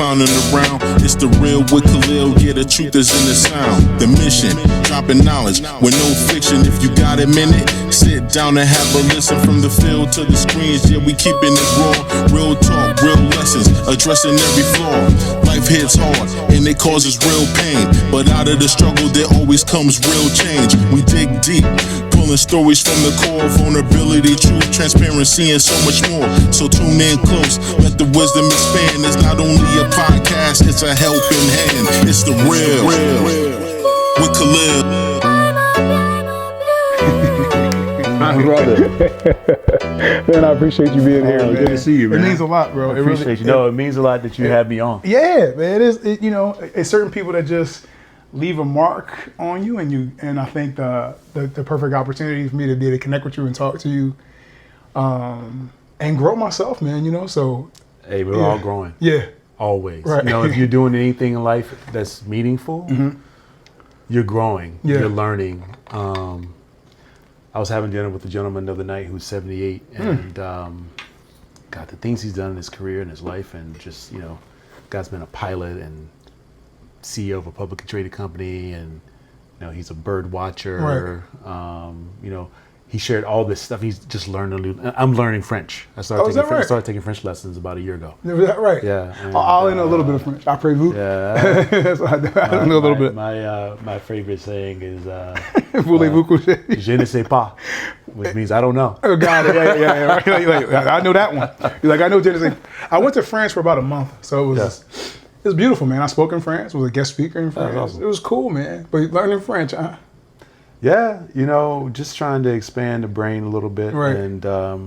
clowning around. It's the real with Khalil, yeah, the truth is in the sound. The mission, dropping knowledge with no fiction. If you got a minute, sit down and have a listen. From the field to the screens, yeah, we keeping it raw. Real talk, real lessons, addressing every flaw. Life hits hard and it causes real pain, but out of the struggle there always comes real change. We dig deep, pulling stories from the core. Vulnerability, truth, transparency, and so much more. So tune in close, let the wisdom expand. It's not only a podcast, it's a helping hand. It's the real with Khalil. My brother. Man, I appreciate you being here. Good to see you, man. It means a lot, bro. I appreciate you. No, it means a lot that you have me on. Yeah, man. It's certain people that just leave a mark on you, and I think the perfect opportunity for me to be able to connect with you and talk to you, and grow myself, man. So. Hey, we're all growing. Yeah. Always. Right. If you're doing anything in life that's meaningful, you're growing. Yeah. You're learning. I was having dinner with a gentleman the other night who's 78, and God, the things he's done in his career and his life, and just guy's been a pilot and CEO of a publicly traded company, and he's a bird watcher. Right. He shared all this stuff. He's just learned I'm learning French. I started taking French lessons about a year ago. Is that right? Yeah. And, I'll know a little bit of French. Après vous. Yeah. So I know a little bit. My favorite saying is Voulez-vous coucher? Je ne sais pas, which means I don't know. Oh, got it. Yeah. Right. I know that one. You're like, I know je ne sais. I went to France for about a month, so it was beautiful, man. I spoke in France, was a guest speaker in France. Awesome. It was cool, man. But learning French, Yeah, just trying to expand the brain a little bit. Right. And I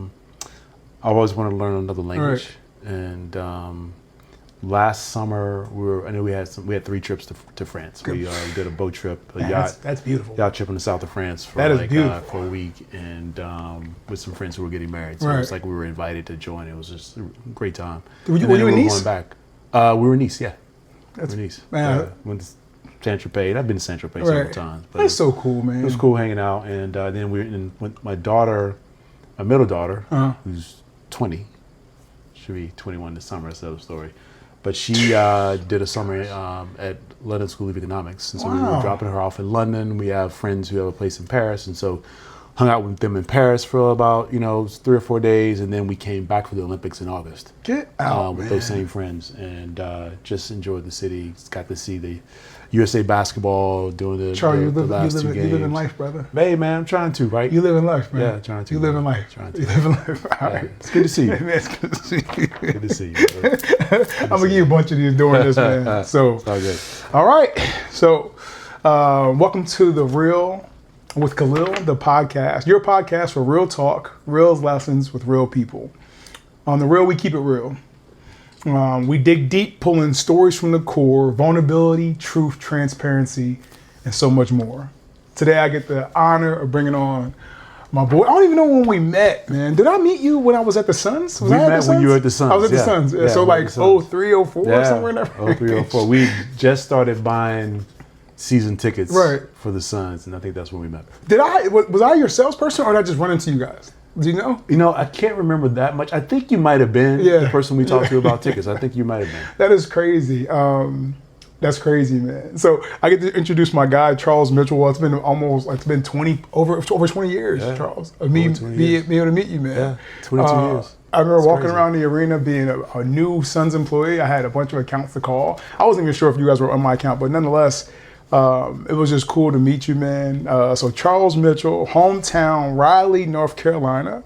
always wanted to learn another language. Right. And last summer, we had 3 trips to France. We did a boat trip, yacht. That's beautiful. Yacht trip in the south of France for for a week, and with some friends who were getting married. So it was like we were invited to join. It was just a great time. Were you in Nice? Going back. We were in Nice, yeah. That's Nice. Man. Went to Saint-Tropez. I've been to Saint-Tropez several times. But that's so cool, man. It was cool hanging out. And then with my daughter, my middle daughter, who's 20, she'll be 21 this summer, that's another story. But she did a summer at London School of Economics. And so we were dropping her off in London. We have friends who have a place in Paris. And so hung out with them in Paris for about 3 or 4 days, and then we came back for the Olympics in August. Get out, with those same friends, and just enjoyed the city. Got to see the USA basketball doing the last 2 games. You live in life, brother. Hey, man, I'm trying to, right? You live in life, man. Yeah, trying to. You live in life. Trying to. You live in life. All right. It's good to see you. Man, it's good to see you. Good to see you. I'm gonna give you a bunch of these during this, man. So, it's all good. All right. So, welcome to The Real with Khalil, the podcast. Your podcast for real talk, real lessons with real people. On The Real, we keep it real. We dig deep, pulling stories from the core, vulnerability, truth, transparency, and so much more. Today, I get the honor of bringing on my boy. I don't even know when we met, man. Did I meet you when I was at the Suns? We met when you were at the Suns. I was at the Suns. Yeah, so like 03, 04, somewhere in there. 03, 04. We just started buying season tickets for the Suns, and I think that's when we met. Was I your salesperson, or did I just run into you guys? Do you know? I can't remember that much. I think you might have been the person we talked to about tickets. I think you might have been. That is crazy. That's crazy, man. So I get to introduce my guy, Charles Mitchell. Well, it's been over 20 years, Charles. Being able to meet you, man. Yeah, 22 years. I remember walking around the arena being a new Suns employee. I had a bunch of accounts to call. I wasn't even sure if you guys were on my account, but nonetheless, it was just cool to meet you, man. So Charles Mitchell, hometown, Raleigh, North Carolina.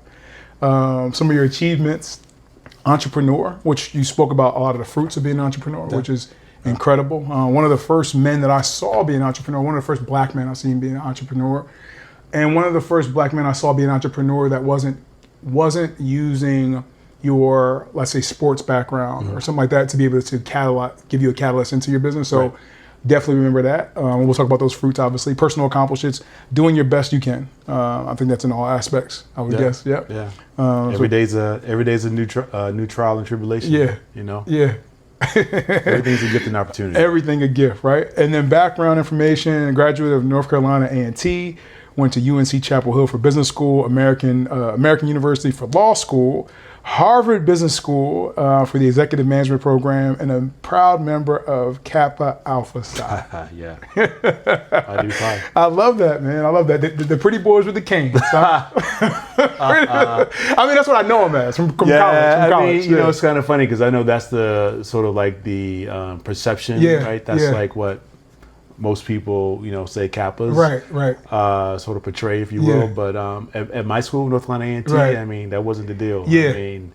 Some of your achievements, entrepreneur, which you spoke about a lot of the fruits of being an entrepreneur, which is incredible. One of the first men that I saw be an entrepreneur, one of the first black men I seen being an entrepreneur, and one of the first black men I saw be an entrepreneur that wasn't using your, let's say, sports background or something like that to be able to give you a catalyst into your business. So definitely remember that. We'll talk about those fruits, obviously. Personal accomplishments, doing your best you can. I think that's in all aspects, I would guess. Yep. Yeah. Every day's a new trial and tribulation. Yeah. Yeah. Everything's a gift and opportunity. Everything a gift, right? And then background information, graduate of North Carolina A&T, went to UNC Chapel Hill for business school, American University for law school, Harvard Business School for the Executive Management Program, and a proud member of Kappa Alpha Psi. Yeah. I do fine. I love that, man. I love that. The pretty boys with the canes. Huh? I mean, that's what I know them as from college. I mean, you know, it's kind of funny because I know that's the sort of like the perception, right? That's like what most people, you know, say Kappas, right, sort of portray, if you will. But at my school, North Carolina A&T, I mean, that wasn't the deal. I mean,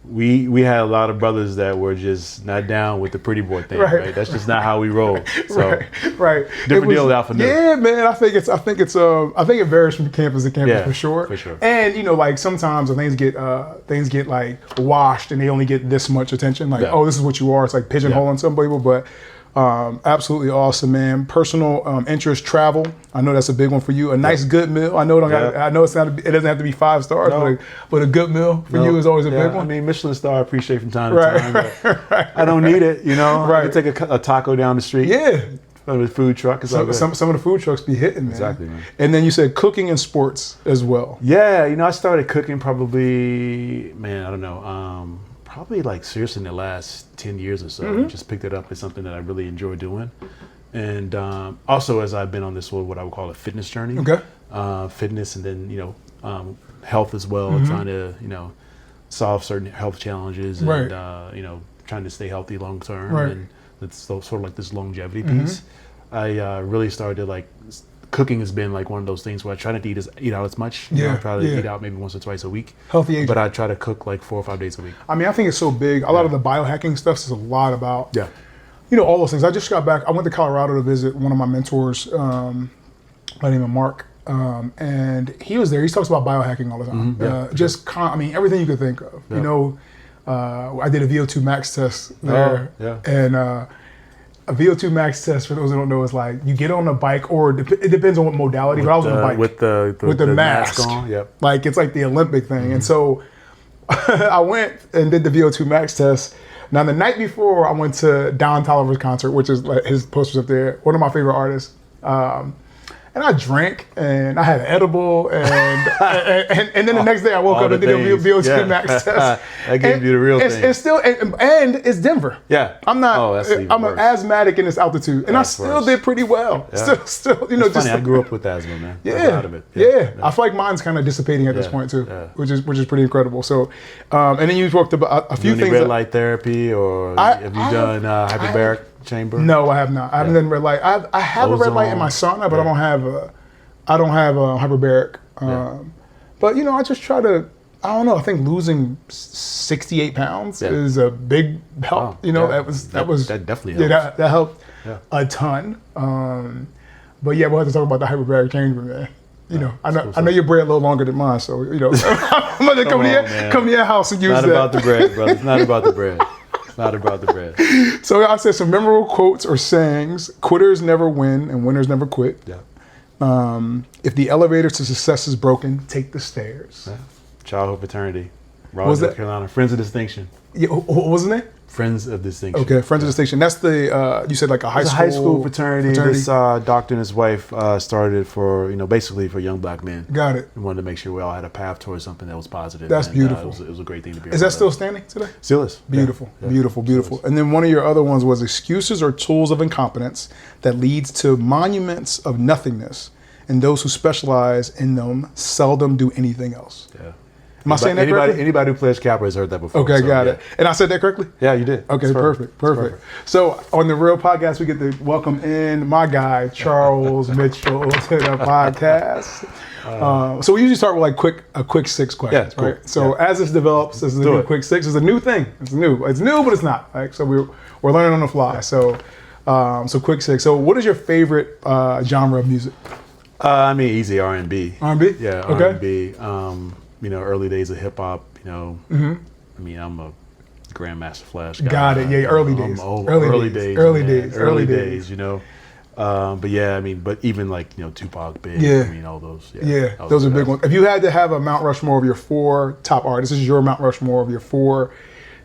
we had a lot of brothers that were just not down with the pretty boy thing, right? That's just not how we roll. So, different deal with Alpha Nu. Yeah, man. I think it varies from campus to campus for sure. For sure. And you know, like sometimes things get like washed, and they only get this much attention. Like, oh, this is what you are. It's like pigeonholing some people, but. Absolutely awesome, man. Personal interest, travel. I know that's a big one for you. A nice good meal. I know I know it doesn't have to be 5 stars, but a good meal for you is always a big one. I mean, Michelin star I appreciate from time to time. But I don't need it, you know. I can take a taco down the street. Yeah. A food truck. Some of the food trucks be hitting, man. Exactly, man. And then you said cooking and sports as well. Yeah, you know, I started cooking probably, man, I don't know, probably like seriously in the last 10 years or so. I just picked it up as something that I really enjoy doing. And also as I've been on this what I would call a fitness journey. Fitness and then, you know, health as well, trying to, you know, solve certain health challenges and, you know, trying to stay healthy long term. And it's sort of like this longevity piece. I really started to like, cooking has been like one of those things where I try not to eat out as much. You know, I try to eat out maybe once or twice a week. Healthy aging. But I try to cook like 4 or 5 days a week. I mean, I think it's so big. A lot of the biohacking stuff is a lot about, you know, all those things. I just got back. I went to Colorado to visit one of my mentors by the name of Mark. And he was there. He talks about biohacking all the time. I mean, everything you could think of. You know, I did a VO2 max test there. And a VO2 max test, for those who don't know, is like you get on a bike, or it depends on what modality. But I was on a bike with the mask on. Like it's like the Olympic thing. And so I went and did the VO2 max test. Now the night before, I went to Don Tolliver's concert, which is like his posters up there. One of my favorite artists. And I drank, and I had an edible, and then the next day I woke up and did a VO2 max test. That gave you the real thing. It's still, and it's Denver. I'm not. I'm an asthmatic in this altitude, and I still did pretty well. Still, you know, it's just. funny, I grew up with asthma, man. Out of it. I feel like mine's kind of dissipating at this point too, which is pretty incredible. So, and then you talked about a few things. Red light therapy, or have you done hyperbaric chamber? No, I have not. I haven't done red light. I have a red light in my sauna, but I don't have a hyperbaric. But you know, I just try to. I don't know. I think losing 68 pounds is a big help. You know, that definitely helps. Yeah, that helped a ton. But yeah, we'll have to talk about the hyperbaric chamber, man. You know, I know your bread a little longer than mine, so you know, I'm gonna come to your house and use that. Not about the bread, brother. It's not about the bread. Not about the bread. So I said some memorable quotes or sayings. Quitters never win and winners never quit. If the elevator to success is broken, take the stairs. Childhood fraternity. Raleigh, North Carolina. Friends of Distinction. Yeah, what was the name? Friends of Distinction. Okay, Friends of Distinction. That's the, you said like a high school fraternity. This doctor and his wife started for, you know, basically for young black men. Got it. We wanted to make sure we all had a path towards something that was positive. That's beautiful. It was a great thing to be Is that still standing today? Still is. Beautiful, beautiful. And then one of your other ones was excuses or tools of incompetence that leads to monuments of nothingness, and those who specialize in them seldom do anything else. Am I saying that correctly? Anybody who plays Kappa has heard that before. Okay, got it. And I said that correctly? Yeah, you did. Okay, perfect. So on the Real Podcast, we get to welcome in my guy, Charles Mitchell, to the podcast. So we usually start with like a quick 6 questions, right? Cool. So as this develops, this is a new quick 6. It's a new thing. It's new, but it's not. Right? So we're learning on the fly. So quick 6. So what is your favorite genre of music? I mean, easy R&B. R&B? Yeah, R&B. You know, early days of hip hop. You know, I mean, I'm a Grandmaster Flash guy. Got it. Yeah, early days. Early days. You know, but yeah, I mean, but even like, you know, Tupac, Big. I mean, all those. Yeah, those are big ones. If you had to have a Mount Rushmore of your 4 top artists, this is your Mount Rushmore of your 4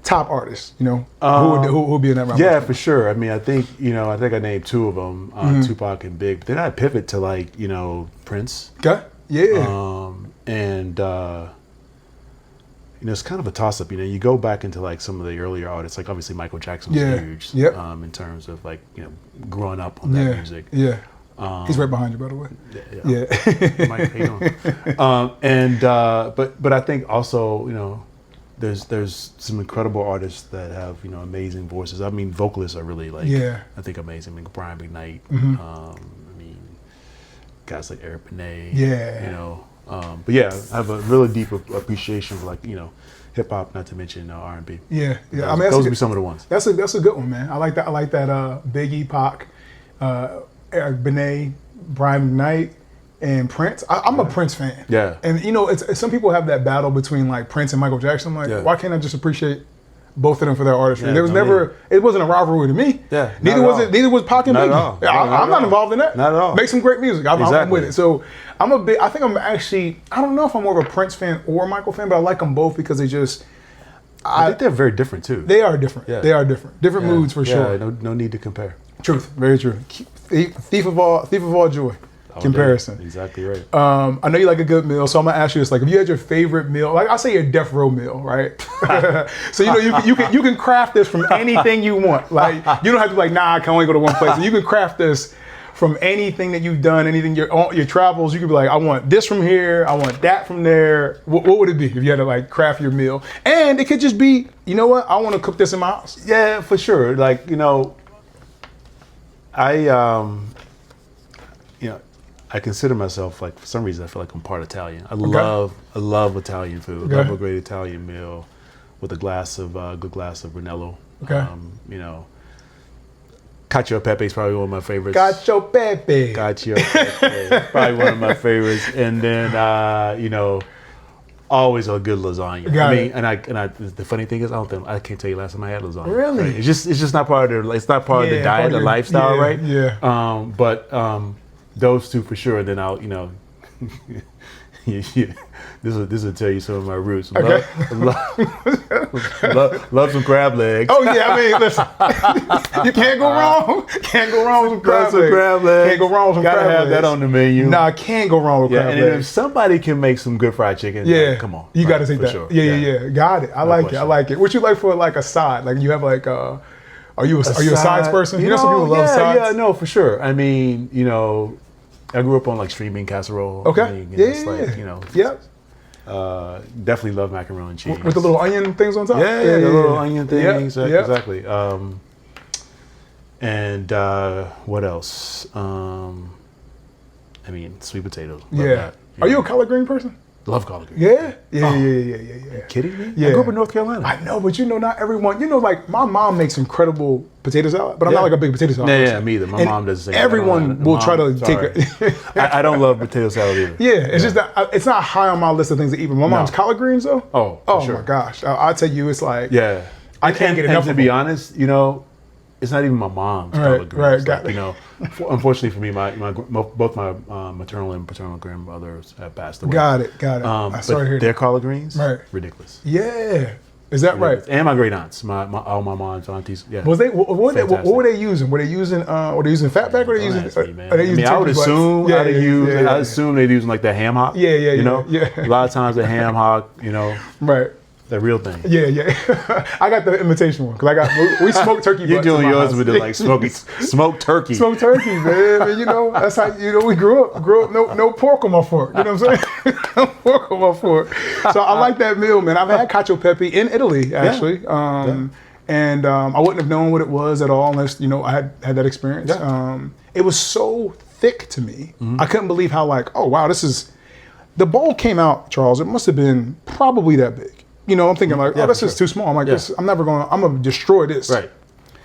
top artists. You know, who would be in that Mount Rushmore? Yeah, for sure. I mean, I think I named 2 of them, Tupac and Big. But then I pivot to like, you know, Prince. Okay. Yeah. it's kind of a toss up. You go back into like some of the earlier artists, like obviously Michael Jackson was huge. Yep. In terms of like growing up on that music. Yeah. He's right behind you, by the way. Yeah. Mike, how you doing? But I think also there's some incredible artists that have amazing voices. I mean, vocalists are really like I think amazing. I mean, Brian McKnight. I mean, guys like Eric Benet. But yeah, I have a really deep appreciation for like hip hop, not to mention R&B. Yeah. I mean, those would be some of the ones. That's a good one, man. I like that. Biggie, Pac, Eric Benet, Brian McKnight, and Prince. I'm a Prince fan. Yeah. And it's some people have that battle between like Prince and Michael Jackson. I'm like, why can't I just appreciate both of them for their artistry? There was it wasn't a rivalry to me. Yeah. Neither was Pac and Biggie. Not at all. I'm not involved in that. Not at all. Make some great music. I'm with it. So I don't know if I'm more of a Prince fan or a Michael fan, but I like them both because they just. I think they're very different too. They are different. Yeah. They are different. Different moods for sure. No need to compare. Truth. Very true. Thief of all joy. Comparison. Exactly right. I know you like a good meal, so I'm gonna ask you this: like, if you had your favorite meal, like I say your death row meal, right? So you can craft this from anything you want. Like you don't have to be like, nah, I can only go to one place. So you can craft this from anything that you've done, anything your travels. You could be like, I want this from here, I want that from there. What would it be if you had to like craft your meal? And it could just be, you know what? I want to cook this in my house. Yeah, for sure. Like I consider myself, like, for some reason, I feel like I'm part Italian. I love Italian food. I love a great Italian meal with a good glass of Brunello. Okay. Cacio e pepe is probably one of my favorites. Cacio e pepe. Probably one of my favorites. And then, always a good lasagna. The funny thing is, I can't tell you last time I had lasagna. Really? Right? It's just not part of the diet, the lifestyle, right? Yeah. But those two for sure. And then I'll, this will tell you some of my roots. Okay. Love some crab legs. Oh yeah, I mean, listen, you can't go wrong. Can't go wrong with crab legs. Can't go wrong with some crab legs. Gotta have that on the menu. Nah, can't go wrong with crab legs. And if somebody can make some good fried chicken, come on. You got to take that. Sure. Yeah. Got it. I like it. What you like for like a side? Like you have like are you a sides person? You know some people love sides. Yeah, no, for sure. I mean, I grew up on like streaming casserole. Okay. Yep. Definitely love macaroni and cheese with the little onion things on top. Yeah, the little onion things. Yep. Exactly. And what else? I mean, sweet potatoes. Love that. Are you a collard green person? Love collard greens. Yeah. Are you kidding me? Yeah. I grew up in North Carolina. I know, but not everyone. Like my mom makes incredible potato salad, but I'm not like a big potato salad person. Yeah, me either. My mom does the same. Everyone will try to take it. I don't love potato salad either. Yeah, it's just that it's not high on my list of things to eat. But my mom's collard greens though. Oh, sure. My gosh! I'll tell you, it's like I can't get enough. To be honest, it's not even my mom's collard greens. Unfortunately for me, both my maternal and paternal grandmothers have passed away. Got it. I'm sorry to hear their collard greens, ridiculous. Yeah, is that right? And my great aunts, all my mom's aunties. Yeah. Was they? What were they using? Were they using fatback? Or I would assume. I assume they're using like the ham hock. Yeah. A lot of times the ham hock. Right. The real thing. Yeah. I got the imitation one because we smoked turkey. You're doing yours with the like smoked turkey. Smoked turkey, man. That's how we grew up. No pork on my fork. You know what I'm saying? No pork on my fork. So I like that meal, man. I've had cacio e pepe in Italy actually, and I wouldn't have known what it was at all unless I had that experience. It was so thick to me. I couldn't believe how this is. The bowl came out, Charles. It must have been probably that big. I'm thinking like, this is too small. I'm like, I'm gonna destroy this. Right.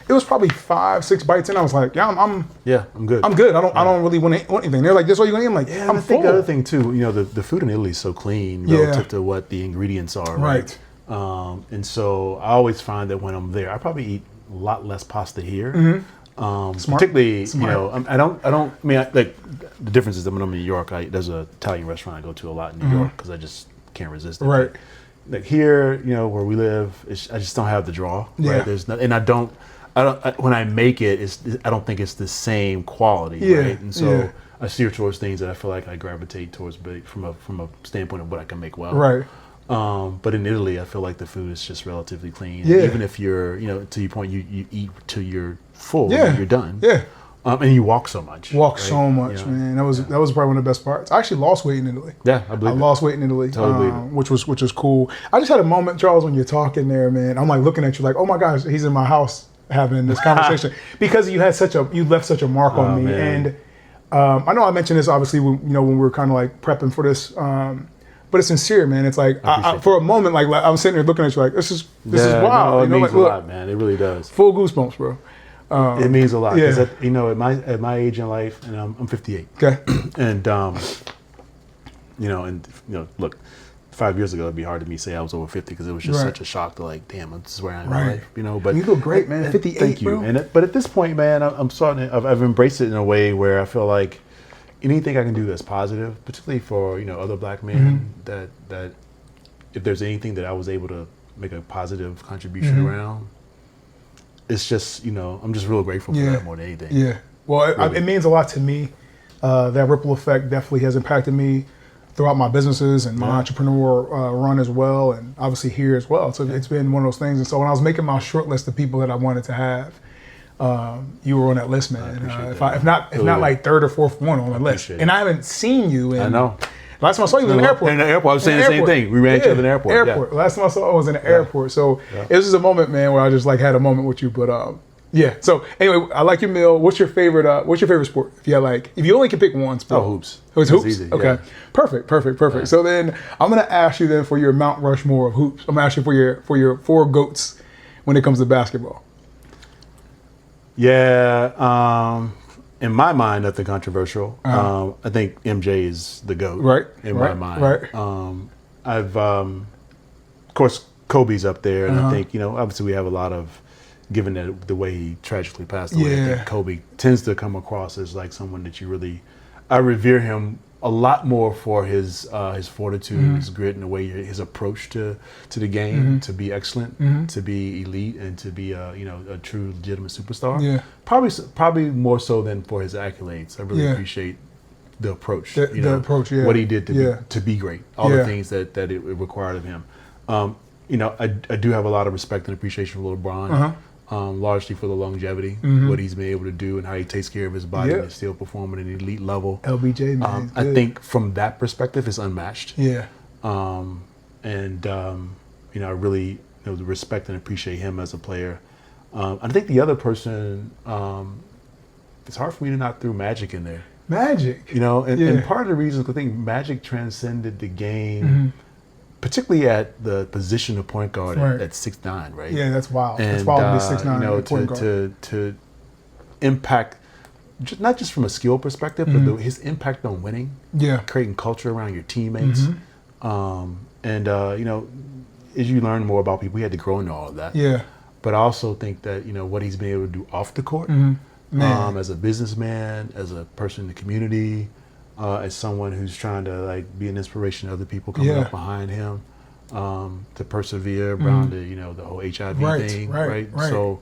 It was probably 5-6 bites in. I was like, I'm good. I'm good. I don't really want anything. They're like, this all you gonna eat? I'm like, I'm I think the other thing too, the food in Italy is so clean relative to what the ingredients are. Right. And so I always find that when I'm there, I probably eat a lot less pasta here. Particularly, the difference is that when I'm in New York, there's an Italian restaurant I go to a lot in New York because I just can't resist it. Right. Like here, where we live, I just don't have the draw. Yeah. Right? There's and I don't. When I make it, I don't think it's the same quality. Yeah. Right. And so I steer towards things that I feel like I gravitate towards, from a standpoint of what I can make well. Right. But in Italy, I feel like the food is just relatively clean. Yeah. Even if you're, to your point, you eat till you're full, Yeah. you're done. Yeah. And you walk so much. Walk right? so much, man. That was probably one of the best parts. I actually lost weight in Italy. Yeah, I believe it. lost weight in Italy, Totally believe it. which was cool. I just had a moment, Charles, when you're talking there, man. I'm like looking at you like, oh my gosh, he's in my house having this conversation because you left such a mark on me. Man. And I know I mentioned this obviously when we were kind of like prepping for this, but it's sincere, man. It's like for a moment, like I'm sitting there looking at you like this is wild. No, it means like, a lot, man. It really does. Full goosebumps, bro. It means a lot. Yeah. 'Cause at my age in life, and I'm 58. Okay. And look, 5 years ago it'd be hard to me to say I was over 50 because it was just Right. such a shock to like, damn, this is where I am in Right. life. But You look great, man. 58, thank you. bro. But at this point, man, I'm starting. I've embraced it in a way where I feel like anything I can do that's positive, particularly for other black men, that if there's anything that I was able to make a positive contribution around, it's just I'm just real grateful for that more than anything. Yeah. Well, Really. it means a lot to me. That ripple effect definitely has impacted me throughout my businesses and my entrepreneurial run as well, and obviously here as well. So it's been one of those things. And so when I was making my short list of people that I wanted to have, you were on that list, man. If not like third or fourth one on the list, and I haven't seen you. I know. Last time I saw you was in the airport. In the airport, I was saying the same thing. We ran each other in the airport. Airport. Last time I saw you was in the airport. So it was just a moment, man, where I just like had a moment with you. But yeah. So anyway, I like your meal. What's your favorite sport? If you only can pick one sport. Oh, hoops. Oh, it's hoops? Easy, okay. yeah. Perfect. Yeah. So then I'm gonna ask you then for your Mount Rushmore of hoops. I'm gonna ask you for your four GOATs when it comes to basketball. Yeah. In my mind, nothing controversial. I think MJ is the GOAT. Right. In my mind. Right. I've, of course, Kobe's up there, and I think obviously we have a lot of, given that the way he tragically passed away, I think Kobe tends to come across as like someone that I revere him a lot more for his fortitude, his grit, and the way his approach to the game, to be excellent, to be elite, and to be a true legitimate superstar. Yeah. Probably more so than for his accolades. I really appreciate the approach. The approach, yeah. What he did to be great. All Yeah. the things that it required of him. I do have a lot of respect and appreciation for LeBron. Largely for the longevity, what he's been able to do and how he takes care of his body and is still performing at an elite level. LBJ, man. I think from that perspective, it's unmatched. Yeah. I really respect and appreciate him as a player. I think the other person, it's hard for me to not throw Magic in there. Magic. And part of the reason is I think Magic transcended the game, particularly at the position of point guard at 6'9", right? Yeah, that's wild. And, that's wild to be 6'9" point guard. To impact, not just from a skill perspective, but his impact on winning, creating culture around your teammates, as you learn more about people, he had to grow into all of that. Yeah. But I also think that what he's been able to do off the court, as a businessman, as a person in the community, as someone who's trying to be an inspiration to other people coming up behind him, to persevere around the whole HIV thing, right? So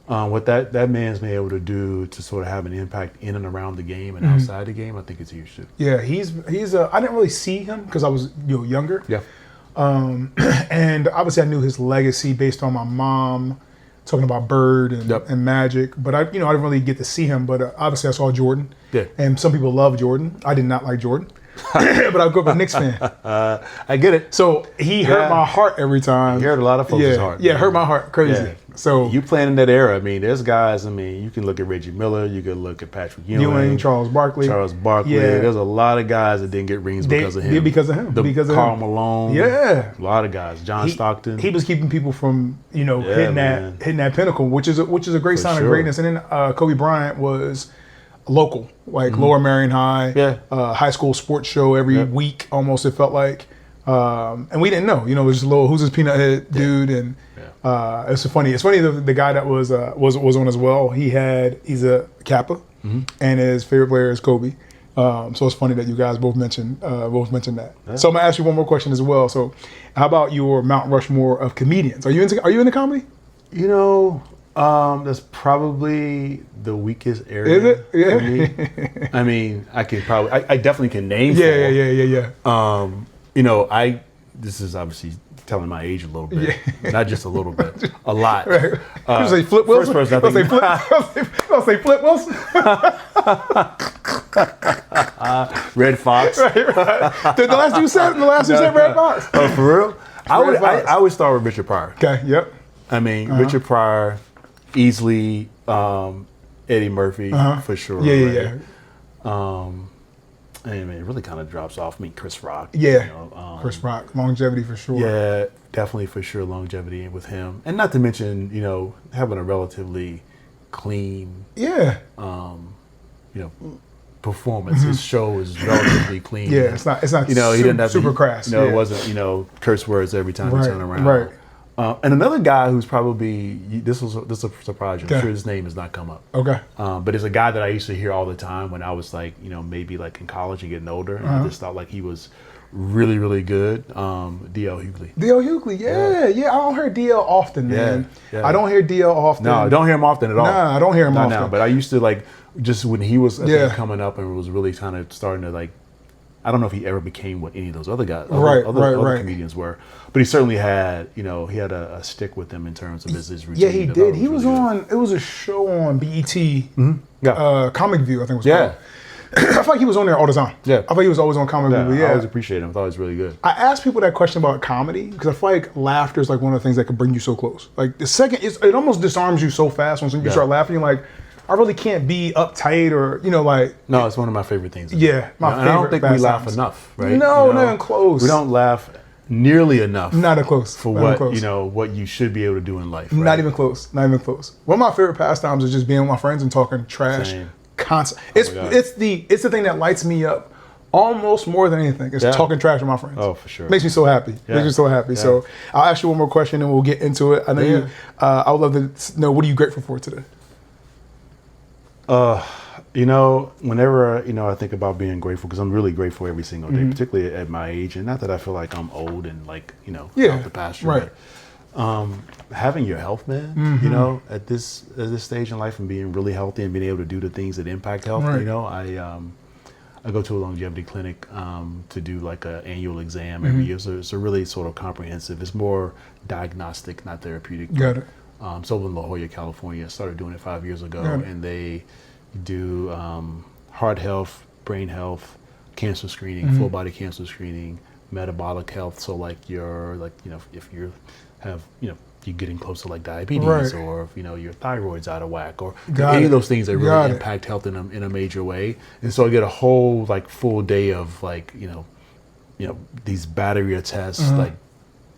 what that man's been able to do to sort of have an impact in and around the game and outside the game, I think it's huge too. Yeah, he's I didn't really see him because I was younger. Yeah. And obviously I knew his legacy based on my mom talking about Bird and Magic, but I didn't really get to see him. But obviously I saw Jordan. Yeah. And some people love Jordan. I did not like Jordan, but I grew up a Knicks fan. I get it. So he hurt my heart every time. He hurt a lot of folks' heart. Yeah, hurt my heart crazy. Yeah. So you playing in that era. I mean, there's guys. I mean, you can look at Reggie Miller. You can look at Patrick Ewing, Charles Barkley. Yeah. There's a lot of guys that didn't get rings because of him. Yeah, because of him. Karl Malone. Yeah. A lot of guys. John Stockton. He was keeping people from hitting that pinnacle, which is a great sign of greatness. And then Kobe Bryant was local, Lower Marion High, high school sports show every week almost. It felt like, and we didn't know. It was just a little who's this peanut head dude and. It's funny. The guy that was on as well. He's a Kappa, and his favorite player is Kobe. So it's funny that you guys both mentioned that. Yeah. So I'm gonna ask you one more question as well. So, how about your Mount Rushmore of comedians? Are you into comedy? That's probably the weakest area. Is it? Yeah. For me. I mean, I definitely can name. Yeah. this is obviously telling my age a little bit, not just a little bit, a lot. Right. You say Flip Wilson? First person I think. I'll say Flip Wilson. Red Fox. Right. The last you said Red Fox. Oh, for real? I would start with Richard Pryor. Okay. Yep. I mean, Richard Pryor, easily Eddie Murphy for sure. Yeah. I mean, it really kind of drops off. I mean, Chris Rock. Yeah. Chris Rock, longevity for sure. Yeah, definitely for sure longevity with him, and not to mention having a relatively clean performance. His show is relatively clean. Yeah, it's not he didn't have super crass. It wasn't curse words every time he turned around. Right. And another guy who's probably this will surprise you. I'm sure his name has not come up. Okay. But it's a guy that I used to hear all the time when I was like maybe like in college and getting older, and I just thought like he was really, really good. D.L. Hughley. D.L. Hughley, yeah. I don't hear D.L. often, man. Yeah. I don't hear D.L. often. No, I don't hear him often at all. Nah, I don't hear him often. Now, but I used to like just when he was coming up and was really kind of starting to like. I don't know if he ever became what any of those other guys, other comedians were, but he certainly had, he had a stick with him in terms of his routine. Yeah, he did. He was on. It was a show on BET, Comic View, I think it was called. I feel like he was on there all the time. Yeah, I thought he was always on Comic View. Yeah, I always appreciate him. I thought he was really good. I asked people that question about comedy because I feel like laughter is like one of the things that can bring you so close. Like the second, it almost disarms you so fast when you start laughing. You're like, I really can't be uptight or like. No, it's one of my favorite things. Yeah, my favorite. I don't think we laugh enough, right? No, not even close. We don't laugh nearly enough. Not even close. For what what you should be able to do in life. Right? Not even close. Not even close. One of my favorite pastimes is just being with my friends and talking trash. Same. Constant. It's the thing that lights me up almost more than anything. It's talking trash with my friends. Oh, for sure. Makes me so happy. Yeah. Makes me so happy. Yeah. So I'll ask you one more question and we'll get into it. I know I would love to know, what are you grateful for today? Whenever I think about being grateful, because I'm really grateful every single day, particularly at my age, and not that I feel like I'm old and like out the pasture, right. But having your health, man, at this stage in life and being really healthy and being able to do the things that impact health, right. I go to a longevity clinic to do like an annual exam every year, so it's a really sort of comprehensive. It's more diagnostic, not therapeutic. Got it. So in La Jolla, California, I started doing it 5 years ago, and they do heart health, brain health, cancer screening, full body cancer screening, metabolic health. So like if you have you're getting close to like diabetes, or if your thyroid's out of whack, or any of those things that really impact health in a major way. And so I get a whole like full day of like these battery of tests, like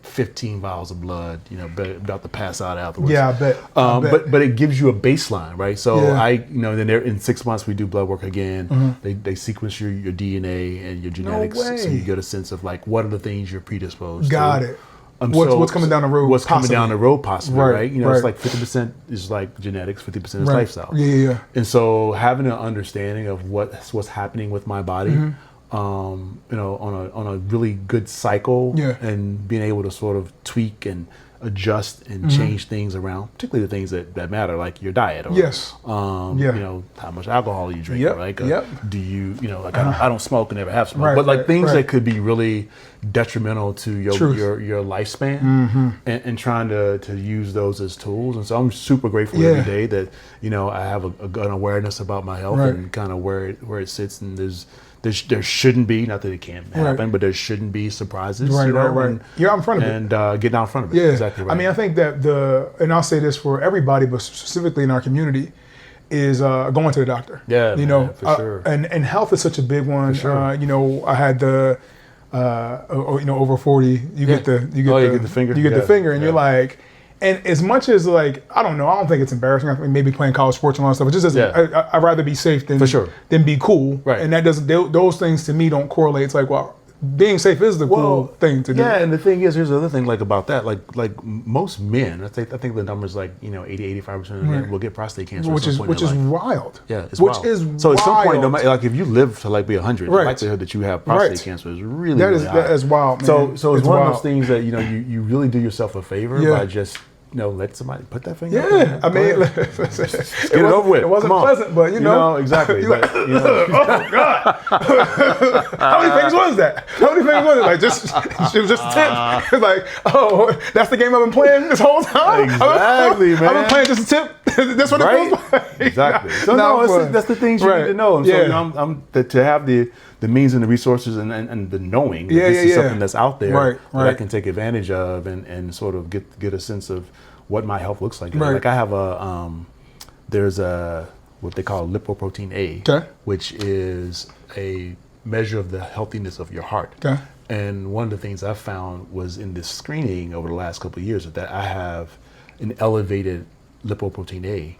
15 vials of blood, about to pass out afterwards. Yeah, I bet. But it gives you a baseline, right? So then in 6 months we do blood work again. They sequence your DNA and your genetics, so you get a sense of like what are the things you're predisposed to. Got it. What's coming down the road? What's coming down the road, possibly, right? Right. It's like 50% is like genetics, 50% is lifestyle. Yeah. And so having an understanding of what's happening with my body. On a really good cycle, and being able to sort of tweak and adjust and change things around, particularly the things that matter, like your diet, or how much alcohol you drink, right? Do you like I don't smoke and never have smoked, but like things that could be really detrimental to your lifespan, and trying to use those as tools. And so I'm super grateful every day that I have an awareness about my health and kind of where it sits, and there shouldn't be, not that it can't happen, but there shouldn't be surprises. Right. You're out in front of it. And get out in front of it. Yeah. Exactly right. I mean, I think that and I'll say this for everybody, but specifically in our community, is going to the doctor. Yeah, for sure. And health is such a big one. For sure. I had the, over 40, you get the finger. You get the finger, and you're like, and as much as like, I don't think it's embarrassing. I think maybe playing college sports and all that stuff, it just doesn't, I'd rather be safe than be cool. Right. And that doesn't, those things to me don't correlate. It's like, well, being safe is the cool thing to do. Yeah, and the thing is, here's the other thing like about that, like most men, I think the number's like 80-85% of men will get prostate cancer, which is wild. Yeah, it's wild. So at some point, no matter, like if you live to like be 100, the likelihood that you have prostate cancer is really high. That is wild, man. So it's one of those things that you really do yourself a favor by just let somebody put that finger. Yeah, I mean, get it over with. It wasn't pleasant, but you know exactly. You're like, oh God, how many fingers was that? How many fingers was it? Like it was just a tip. It's like, oh, that's the game I've been playing this whole time. Exactly, man. I've been playing just a tip. That's what it feels like. Exactly. So that's the things you need to know. And so to have the means and the resources and the knowing that this is something that's out there that I can take advantage of and sort of get a sense of what my health looks like. Right. Like I have there's what they call lipoprotein A, which is a measure of the healthiness of your heart. Okay. And one of the things I found was in this screening over the last couple of years that I have an elevated lipoprotein A,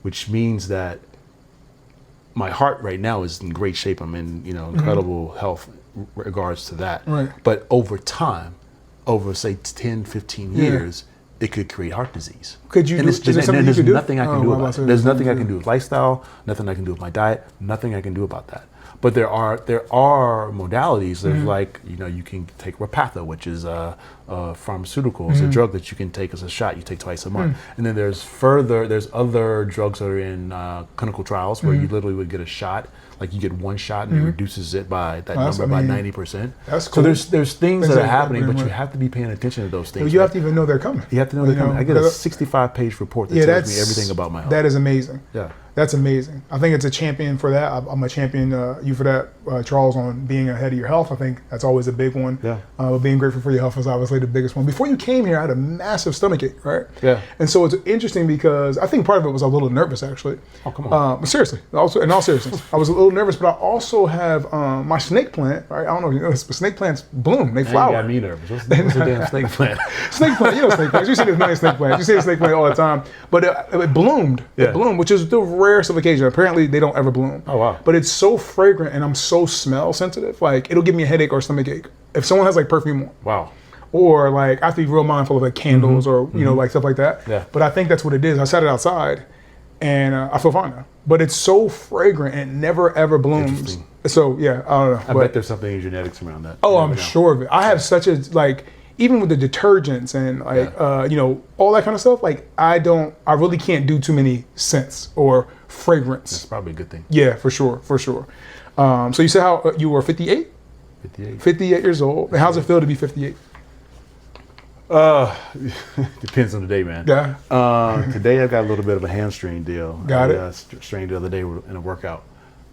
which means that my heart right now is in great shape. I'm in incredible health regards to that. Right. But over time, over say 10, 15 years, it could create heart disease. Could you? There's nothing I can do about it. There's nothing I can do with lifestyle. Nothing I can do with my diet. Nothing I can do about that. But there are modalities. There's like you can take Repatha, which is a pharmaceutical. It's a drug that you can take as a shot. You take twice a month. And then there's other drugs that are in clinical trials where you literally would get a shot. Like you get one shot and it reduces it by that number by 90%. That's cool. So there's things that are happening, but you have to be paying attention to those things. You have to even know they're coming. You have to know they're coming. I get a 65-page report that tells me everything about my health. That is amazing. Yeah. That's amazing. I think it's a champion for that. I'm a champion you for that, Charles, on being ahead of your health. I think that's always a big one. Yeah. Being grateful for your health is obviously the biggest one. Before you came here, I had a massive stomachache, right? Yeah. And so it's interesting because I think part of it was a little nervous, actually. Oh, come on. Seriously, also in all seriousness, I was a little nervous, but I also have my snake plant. Right? I don't know if you know this, but snake plants bloom. They flower. You got me nervous. What's the damn snake plant? Snake plant. You know snake plants. You see this many snake plants. You see the snake plant all the time. But it bloomed. Yeah. It bloomed, which is the rarest of occasion. Apparently, they don't ever bloom. Oh, wow. But it's so fragrant, and I'm so smell sensitive. Like, it'll give me a headache or a stomach ache if someone has like perfume on. Wow. Or like, I have to be real mindful of like candles or like stuff like that. Yeah. But I think that's what it is. I sat it outside, and I feel fine now. But it's so fragrant and it never ever blooms. So yeah, I don't know. I bet there's something in genetics around that. Oh, I'm sure of it. I have such a even with the detergents and all that kind of stuff, like I really can't do too many scents or fragrance. That's probably a good thing. Yeah, for sure. So you said how you were 58? 58 years old. And how's it feel to be 58? Depends on the day, man. Yeah. Today I've got a little bit of a hamstring deal. Got it. I strained the other day in a workout.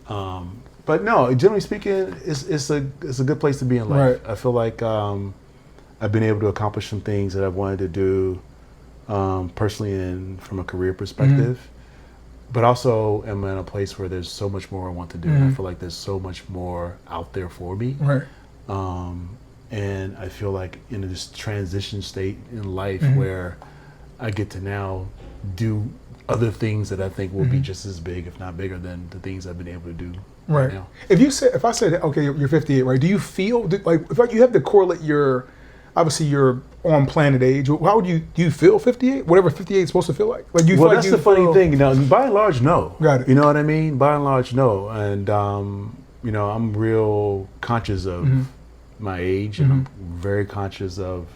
But no, generally speaking, it's a good place to be in life. Right. I feel like I've been able to accomplish some things that I've wanted to do personally and from a career perspective. But also am in a place where there's so much more I want to do. I feel like there's so much more out there for me. Right. And I feel like in this transition state in life where I get to now do other things that I think will be just as big, if not bigger, than the things I've been able to do right now. If I said, okay, you're 58, right? Do you feel like if you have to correlate obviously you're on planet age. How do you feel 58? Whatever 58 is supposed to feel like. Like, do you feel that's the funny thing. By and large, no. Got it. You know what I mean? By and large, no. And I'm real conscious of my age, and I'm very conscious of,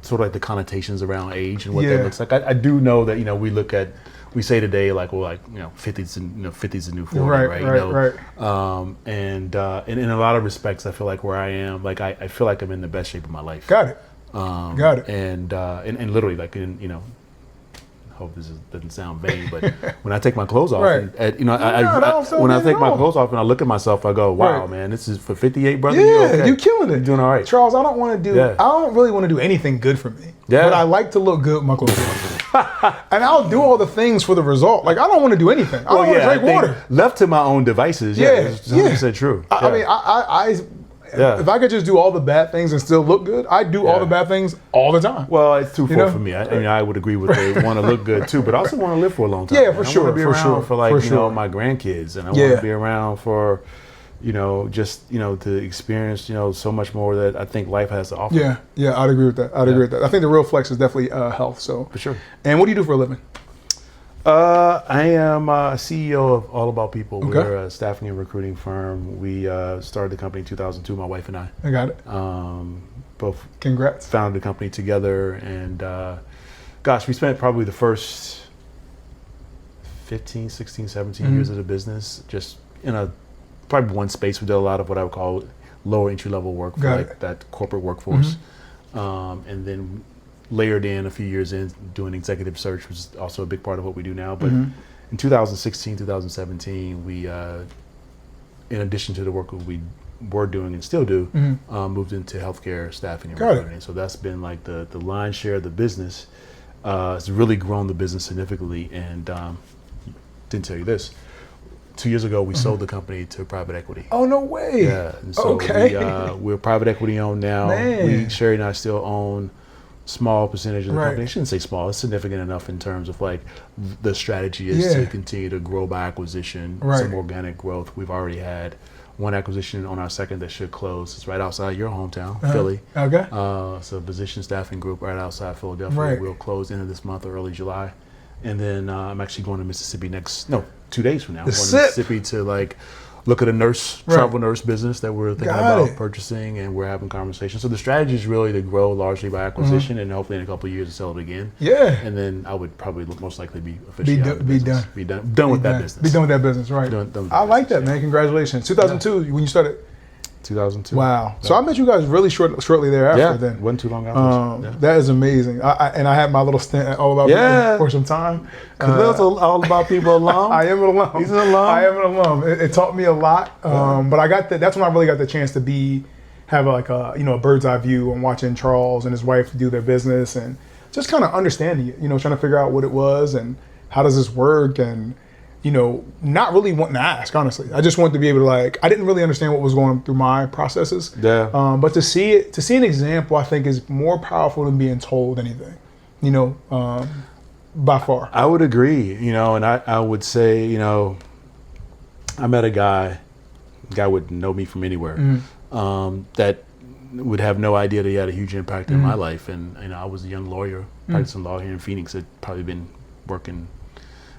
sort of like the connotations around age and what that looks like. I do know that we say today like 50's a new 40, right? And in a lot of respects, I feel like where I am, like I feel like I'm in the best shape of my life. Got it. And literally like I hope this doesn't sound vain, but when I take my clothes off, when I take my clothes off and I look at myself, I go, wow, man, this is for 58, brother. Yeah, you're killing it. You're doing all right. Charles, I don't really want to do anything good for me. Yeah. But I like to look good with my clothes on. And I'll do all the things for the result. Like, I don't want to do anything. I don't want to drink water. Left to my own devices, it's 100% true. I mean, if I could just do all the bad things and still look good, I do all the bad things all the time. Well, it's twofold for me. I would agree with they want to look good too, but I also want to live for a long time. Yeah, for sure. I want to be around for my grandkids, and I want to be around for, to experience, so much more that I think life has to offer. Yeah, I'd agree with that. I think the real flex is definitely health. So for sure. And what do you do for a living? I am CEO of All About People. Okay. We're a staffing and recruiting firm. We started the company in 2002, my wife and I. I got it. both Congrats. founded the company together, and we spent probably the first 15, 16, 17 years of the business just in probably one space. We did a lot of what I would call lower entry level work for like that corporate workforce, and then layered in a few years in doing executive search, which is also a big part of what we do now. But in 2016, 2017, we, in addition to the work that we were doing and still do, moved into healthcare staffing and recruiting. So that's been like the lion's share of the business. It's really grown the business significantly. And didn't tell you this. 2 years ago, we sold the company to private equity. Oh, no way. Yeah. And so we're private equity owned now. Sherry and I still own small percentage of the company. I shouldn't say small. It's significant enough in terms of like the strategy is to continue to grow by acquisition, some organic growth. We've already had one acquisition on our second that should close. It's right outside your hometown, Philly. Okay. It's a position staffing group right outside Philadelphia. We'll close end of this month or early July. And then I'm actually going to Mississippi 2 days from now. I'm going to Mississippi to like look at a travel nurse business that we're thinking about purchasing, and we're having conversations. So the strategy is really to grow largely by acquisition, and hopefully in a couple of years to sell it again. Yeah. And then I would probably most likely be officially done with that business. Be done with that business, right? I like that, man. Congratulations. 2002 when you started. 2002. Wow. So I met you guys really shortly thereafter. Then wasn't too long after. That is amazing. I had my little stint at All About People for some time. That's All About People alum. I am an alum. He's an alum. I am an alum. It taught me a lot. But I got that's when I really got the chance to have like a bird's eye view on watching Charles and his wife do their business and just kind of understanding it. Trying to figure out what it was and how does this work, and not really wanting to ask, honestly. I just wanted to be able to I didn't really understand what was going through my processes. Yeah. But to see an example, I think is more powerful than being told anything, by far. I would agree, and I would say, I met a guy would know me from anywhere, that would have no idea that he had a huge impact in my life. And I was a young lawyer, practicing law here in Phoenix. I'd probably been working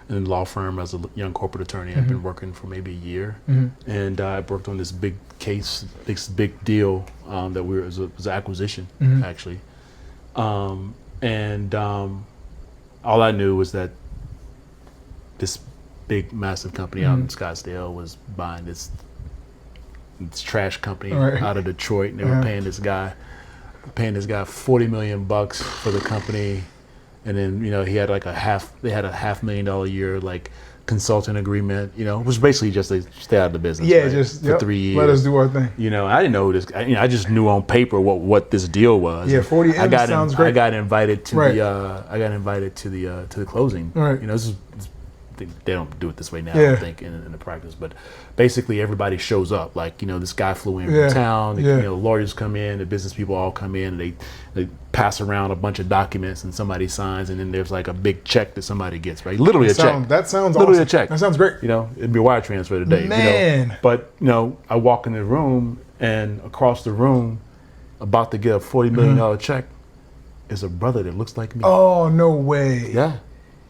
in a law firm as a young corporate attorney. I've been working for maybe a year, and I worked on this big case, this big deal that it was an acquisition actually, and all I knew was that this big massive company out in Scottsdale was buying this trash company out of Detroit, and they were paying this guy $40 million for the company. And then, he had they had a $500,000 a year, consulting agreement, which basically just to stay out of the business. Yeah, just for 3 years. Let us do our thing. I didn't know this. I just knew on paper what this deal was. Yeah, 40 M's sounds great. I got invited to the closing. Right. They don't do it this way now, I don't think, in the practice. But basically, everybody shows up. This guy flew in from town. Lawyers come in, the business people all come in, and they pass around a bunch of documents, and somebody signs, and then there's a big check that somebody gets, right? Literally a check. That sounds literally awesome. A check. That sounds great. It'd be a wire transfer today. Man. But I walk in the room, and across the room, about to get a $40 million check, is a brother that looks like me. Oh, no way. Yeah.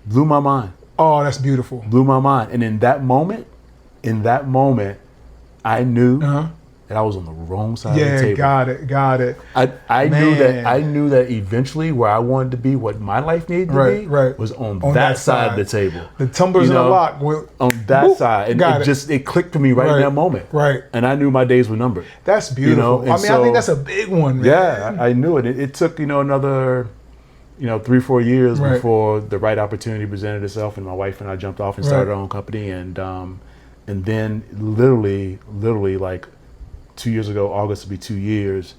Blew my mind. Oh, that's beautiful. Blew my mind. And in that moment, I knew that I was on the wrong side of the table. Yeah, got it. I knew that eventually where I wanted to be, what my life needed to be, was on that side of the table. The tumblers in the lock. On that side. And it clicked for me right in that moment. Right. And I knew my days were numbered. That's beautiful. I think that's a big one, man. Yeah, I knew it. It took, another 3-4 years before the right opportunity presented itself, and my wife and I jumped off and started our own company, and then literally 2 years ago, August will be 2 years,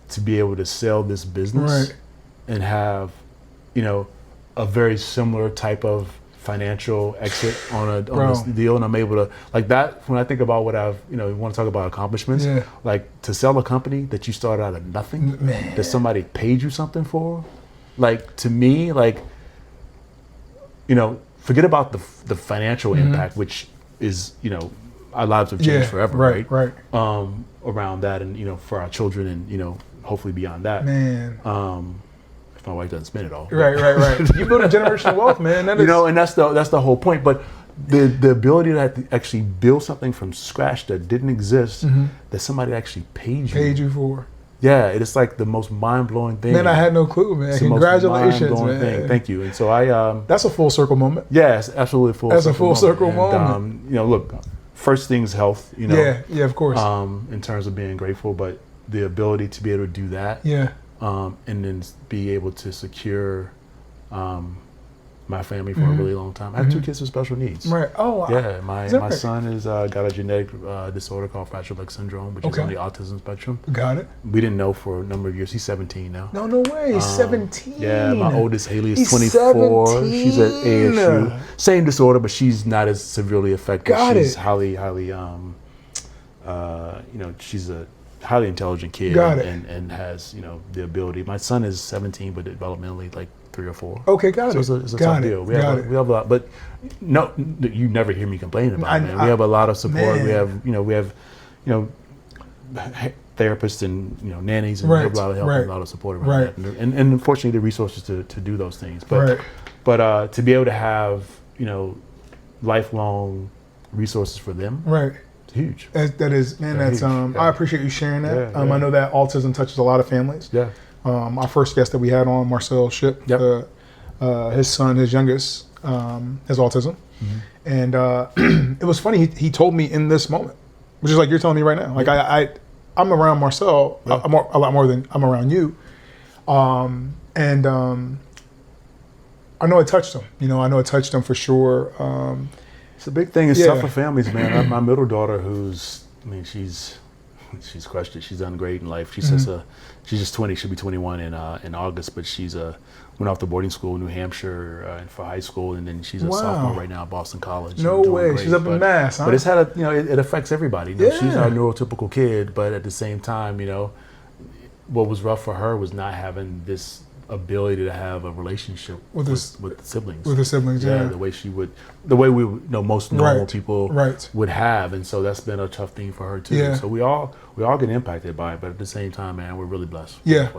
to be able to sell this business and have a very similar type of financial exit on this deal, and I'm able to that. When I think about what I've want to talk about accomplishments, to sell a company that you started out of nothing, that somebody paid you something for. To me, forget about the financial impact, which is, our lives have changed forever, right? Around that, and, for our children, and, hopefully beyond that. Man. If my wife doesn't spend it all. Right. You build a generational wealth, man. And that's the whole point. But the ability to actually build something from scratch that didn't exist, that somebody actually paid you for. Yeah, it's like the most mind-blowing thing. Man, I had no clue, man. It's the Congratulations, most mind-blowing man. thing. Thank you. And so that's a full circle moment. yeah, it's absolutely a full That's circle a full circle moment. And, you know, look, first thing's health, you know. Yeah, of course. In terms of being grateful, but the ability to be able to do that. Yeah. And then be able to secure my family for a really long time. I have 2 kids with special needs. Right. Oh, wow. Yeah, my right? son has got a genetic disorder called Frat syndrome, which is on the autism spectrum. Got it. We didn't know for a number of years. He's 17 now. No way. He's 17. Yeah, my oldest Haley is He's 24. 17. She's at ASU. Same disorder, but she's not as severely affected. Got she's it. highly, you know, she's a highly intelligent kid and has, you know, the ability. My son is 17, but developmentally like 3 or 4. Okay, got it. So it's a tough deal. We have a lot, but no, you never hear me complain about it, man. We have a lot of support. Man. We have, therapists and, you know, nannies, and we have a lot of help and a lot of support around that. And unfortunately, the resources to do those things. But to be able to have, you know, lifelong resources for them. Right. It's huge. That is, man, that's, huge. I appreciate you sharing that. Yeah, I know that autism touches a lot of families. Yeah. Our first guest that we had on, Marcel Ship, his son, his youngest, has autism. And it was funny, he told me in this moment, which is like you're telling me right now. Like I'm around Marcel a lot more than I'm around you. And I know it touched him. You know, I know it touched him for sure. It's a big thing. It's tough for families, man. My middle daughter, she's crushed it. She's done great in life. She's just 20. She'll be 21 in August. But she's went off to boarding school in New Hampshire for high school, and then she's a sophomore right now at Boston College. No way. Great. She's up in Mass, huh? But it's had it affects everybody. You know, she's not a neurotypical kid, but at the same time, you know, what was rough for her was not having this ability to have a relationship with siblings. With the siblings, yeah. The way we most normal people would have, and so that's been a tough thing for her too. Yeah. So we all get impacted by it, but at the same time, man, we're really blessed. Yeah.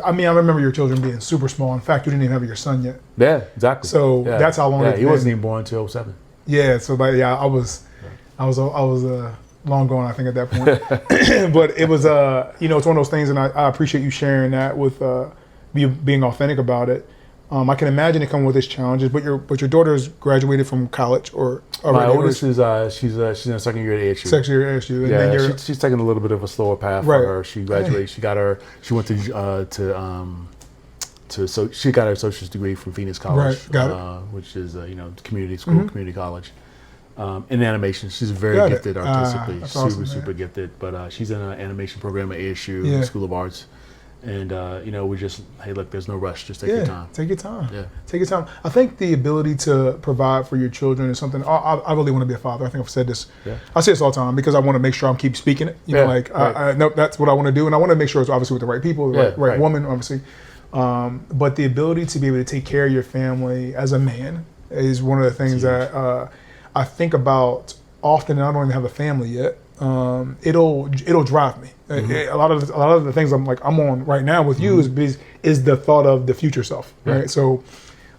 I mean, I remember your children being super small. In fact, you didn't even have your son yet. Yeah, exactly. So that's how long. Yeah, he wasn't even born until 2007. Yeah. So I was long gone, I think, at that point. But it was it's one of those things, and I appreciate you sharing that with being authentic about it. I can imagine it coming with its challenges, but your daughter's graduated from college or my oldest is she's in her second year at ASU. Second year at ASU, and then she's taking a little bit of a slower path for her. She graduated. She went so she got her associate's degree from Phoenix College, which is community school, community college. In animation, she's very gifted artistically, super gifted. But she's in an animation program at ASU, School of Arts. And we just, hey, look, there's no rush. Just take your time. Take your time. Yeah, take your time. I think the ability to provide for your children is something. I really want to be a father. I think I've said this. Yeah. I say this all the time because I want to make sure I keep speaking it. No, that's what I want to do, and I want to make sure it's obviously with the right people, the right woman, obviously. But the ability to be able to take care of your family as a man is one of the things that I think about often. And I don't even have a family yet. It'll drive me. A lot of the things I'm on right now with you is the thought of the future self, right? So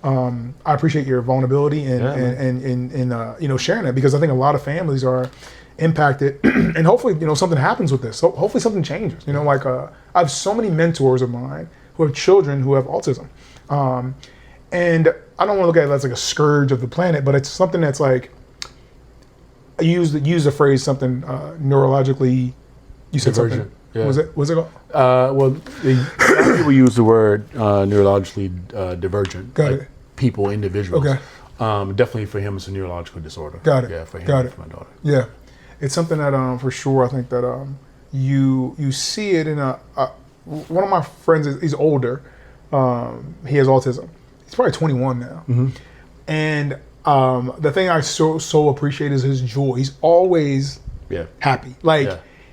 I appreciate your vulnerability and sharing it, because I think a lot of families are impacted, and hopefully something happens with this. So hopefully something changes. I have so many mentors of mine who have children who have autism, and I don't want to look at it as like a scourge of the planet, but it's something that's like. I use the phrase something neurologically. You said Divergent. Something. Yeah. Was it called? Well, people use the word neurologically divergent. Got it. People, individuals. Okay. Definitely for him, it's a neurological disorder. Got it. Yeah, for him. Got and it. for my daughter. Yeah, it's something that for sure I think that you see it in one of my friends he's older. He has autism. He's probably 21 now, and. The thing I so appreciate is his joy. He's always happy.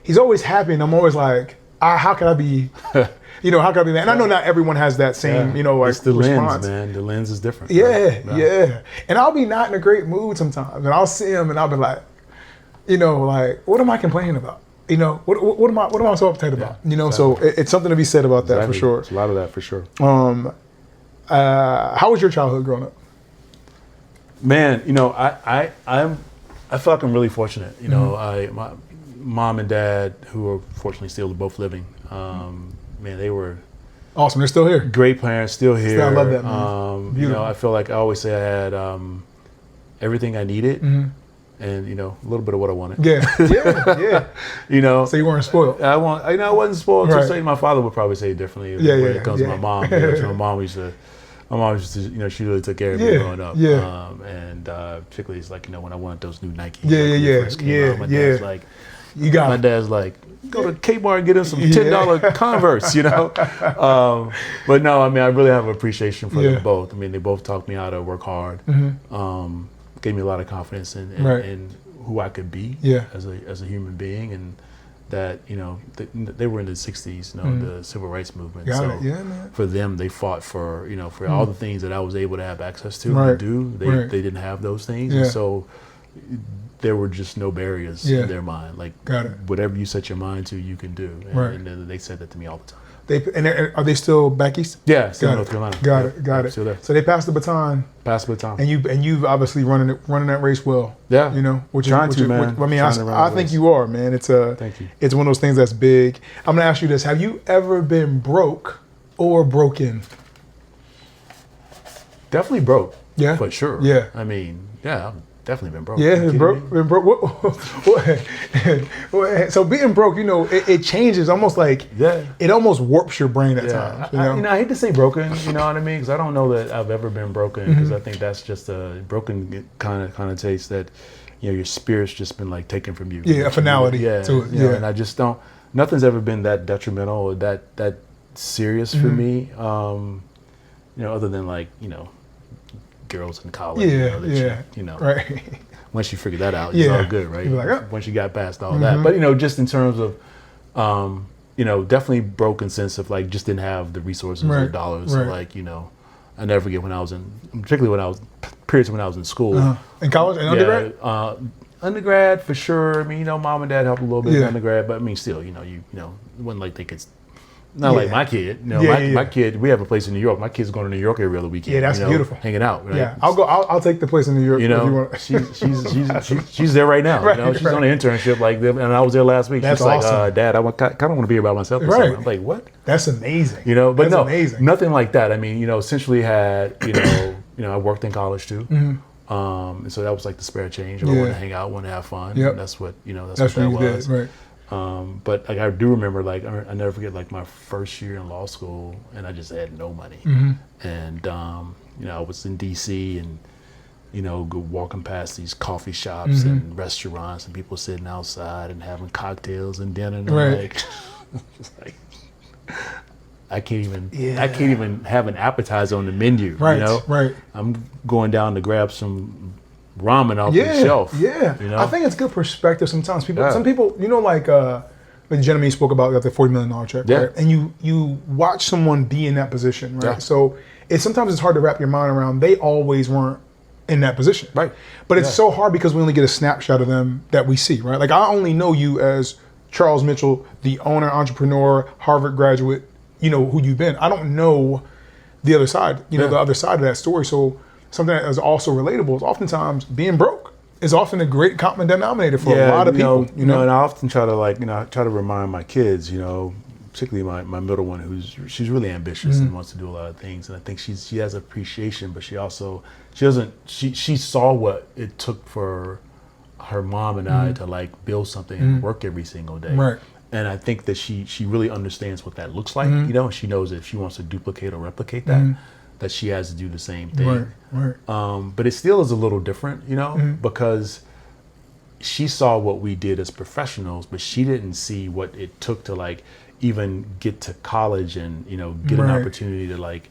He's always happy, and I'm always like, how can I be, how can I be mad? And I know not everyone has that same, it's the response. Lens, man. The lens is different. Yeah. And I'll be not in a great mood sometimes, and I'll see him, and I'll be like, what am I complaining about? What am I so uptight about? Exactly. So it's something to be said about that for sure. It's a lot of that for sure. How was your childhood growing up? Man, I feel like I'm really fortunate. My mom and dad, who are fortunately still both living, Man, they were Awesome. They're still here. great parents, still here. I love that, man. You know, I feel like I always say I had everything I needed, and a little bit of what I wanted. Yeah. You know, So you weren't spoiled. I wasn't spoiled. Right. To say my father would probably say it differently when it comes to my mom. So my mom used to, she really took care of me growing up. Yeah. And particularly, it's like, when I wanted those new Nikes. My dad's like, my dad's like, go to Kmart and get him some $10 Converse, But no, I mean, I really have an appreciation for them both. I mean, they both taught me how to work hard. Gave me a lot of confidence in who I could be as a human being, and that they were in the '60s, the civil rights movement. Man. For them, they fought for for all the things that I was able to have access to and do. They didn't have those things, and so there were just no barriers in their mind. Like whatever you set your mind to, you can do. And they said that to me all the time. Are they still back east? Yeah, still in North Carolina. Got it. Still there. So they passed the baton. And you've obviously running that race well. Yeah. I think you are, man. Thank you. It's one of those things that's big. I'm gonna ask you this: have you ever been broke or broken? Definitely broke. Yeah. For sure. Yeah. I mean, I've definitely been broke. Yeah, been broke. So being broke, it changes almost like it almost warps your brain at times. I hate to say broken, you know what I mean? Because I don't know that I've ever been broken. Because I think that's just a broken kind of taste that your spirit's just been like taken from you. Yeah, a finality to it. And I just don't. Nothing's ever been that detrimental or that serious for me. Other than like girls in college. Right. Once you figure that out, it's all good, right? Like, Once you got past all that, but just in terms of, definitely broken sense of like just didn't have the resources or dollars. So like I never forget particularly when I was periods when I was in school, in college and undergrad. Undergrad for sure. I mean, mom and dad helped a little bit in undergrad, but I mean, still, it wasn't like they could. Not like my kid. My kid. We have a place in New York. My kid's going to New York every other weekend. Yeah, that's beautiful. Hanging out. Right? Yeah, I'll go. I'll take the place in New York. If you want. She's there right now. She's on an internship. And I was there last week. That's she's awesome. like, Dad, I kind of want to be here by myself. Or something. I'm like, what? That's amazing. But that's no, amazing. Nothing like that. I mean, essentially had I worked in college too. And so that was like the spare change. I wanted to hang out, wanted to have fun. Yep. And that's what that was. Right. But like I do remember, like I never forget, like my first year in law school, and I just had no money, and I was in DC, and walking past these coffee shops and restaurants, and people sitting outside and having cocktails and dinner, and I'm like, like, I can't even have an appetizer on the menu. Right. I'm going down to grab some ramen off the shelf. Yeah. I think it's good perspective sometimes. Some people, like the gentleman you spoke about got the $40 million check, right? And you watch someone be in that position, right? So sometimes it's hard to wrap your mind around. They always weren't in that position, right? But it's so hard because we only get a snapshot of them that we see, right? Like I only know you as Charles Mitchell, the owner, entrepreneur, Harvard graduate. Who you've been. I don't know the other side. The other side of that story. So something that is also relatable is oftentimes being broke is often a great common denominator for a lot of people. And I often try to remind my kids, particularly my middle one, she's really ambitious and wants to do a lot of things, and I think she has appreciation, but she saw what it took for her mom and I to like build something and work every single day. Right. And I think that she really understands what that looks like. She knows that if she wants to duplicate or replicate that. That she has to do the same thing. Right. But it still is a little different, because she saw what we did as professionals, but she didn't see what it took to like even get to college and, get an opportunity to like,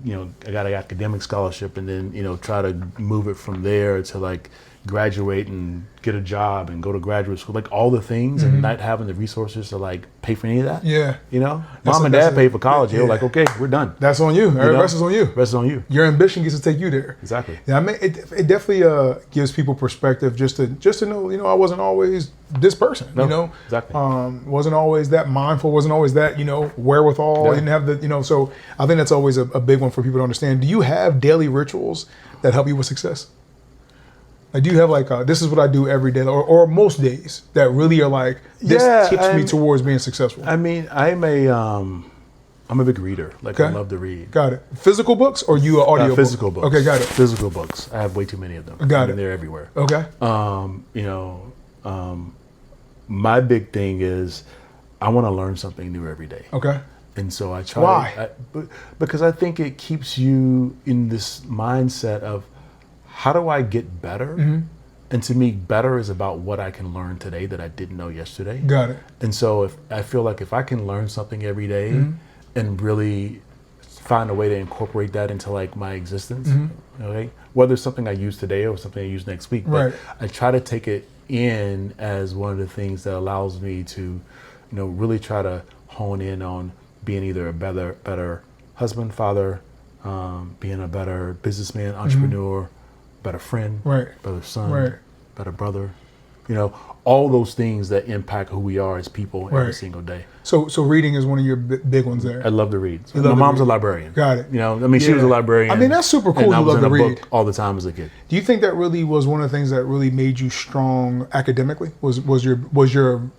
I got an academic scholarship and then, try to move it from there to like graduate and get a job and go to graduate school, like all the things and not having the resources to like pay for any of that. Yeah. Mom and dad paid for college. They were like, okay, we're done. That's on you. The rest is on you. Rest is on you. Your ambition gets to take you there. Exactly. Yeah, I mean, it definitely gives people perspective just to know, I wasn't always this person, Exactly. Wasn't always that mindful, wasn't always that, wherewithal. Didn't have the, so I think that's always a big one for people to understand. Do you have daily rituals that help you with success? Like, do you have like this is what I do every day, or most days that really are like this tips me towards being successful? I mean, I'm a big reader. Like, I love to read. Got it. Physical books or you audio physical books. Okay, got it. Physical books. I have way too many of them. Got it. They're everywhere. Okay. My big thing is I want to learn something new every day. Okay. And so I try. Why? Because I think it keeps you in this mindset of how do I get better? Mm-hmm. And to me, better is about what I can learn today that I didn't know yesterday. Got it. And so I feel like if I can learn something every day and really find a way to incorporate that into like my existence, okay, whether it's something I use today or something I use next week, but I try to take it in as one of the things that allows me to, really try to hone in on being either a better husband, father, being a better businessman, entrepreneur, better friend, better son, better brother, all those things that impact who we are as people every single day. So reading is one of your big ones there. I love to read. So my mom's a librarian. Got it. She was a librarian. I mean, that's super cool. And I was love in to a read book all the time as a kid. Do you think that really was one of the things that really made you strong academically? Was your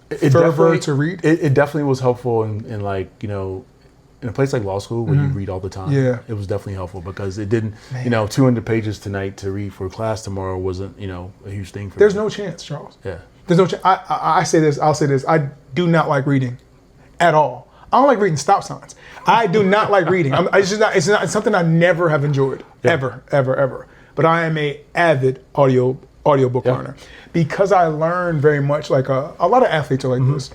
fervor to read? It definitely was helpful in like, in a place like law school where you read all the time. Yeah. It was definitely helpful because it didn't, 200 pages tonight to read for class tomorrow wasn't, a huge thing for me. There's no chance, Charles. Yeah. There's no chance. I say this, I'll say this. I do not like reading at all. I don't like reading stop signs. I do not like reading. It's something I never have enjoyed, ever. But I am a avid audiobook learner because I learn very much like a lot of athletes are like this.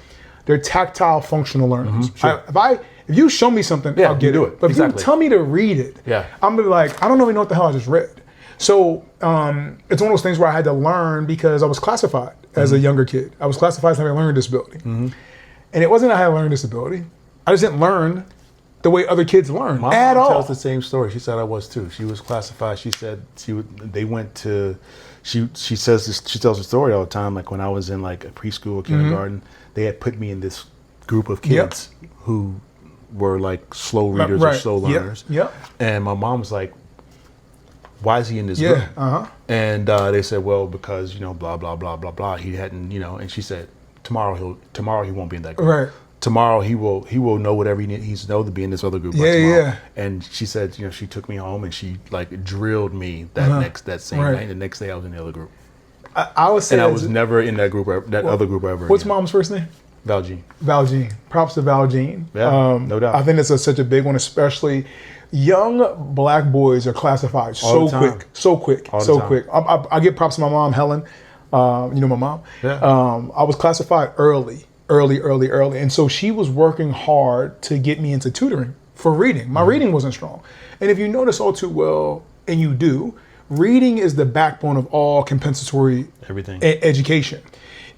They're tactile functional learners. Sure. If you show me something, I'll get it. But if you tell me to read it, I'm gonna be like, I don't even know what the hell I just read. So it's one of those things where I had to learn because I was classified as a younger kid. I was classified as having a learning disability. And it wasn't that I had a learning disability. I just didn't learn the way other kids learn at all. My mom tells the same story. She said I was too. She was classified. She said they went to, she tells the story all the time. Like when I was in like a preschool or kindergarten, they had put me in this group of kids who were like slow readers or slow learners. And my mom was like, why is he in this group? And they said, well, because, blah, blah, blah, blah, blah. He hadn't, and she said, tomorrow he won't be in that group. Right. Tomorrow he will know whatever he needs to know to be in this other group. And she said, she took me home and she like drilled me that same night. The next day I was in the other group. I would say, and I was never in that group, other group ever. What's mom's first name? Valjean. Valjean. Props to Valjean. Yeah, no doubt. I think that's such a big one, especially young black boys are classified so quick. I give props to my mom, Helen. My mom. Yeah. I was classified early. And so she was working hard to get me into tutoring for reading. My reading wasn't strong. And if you notice all too well, and you do, reading is the backbone of all compensatory education.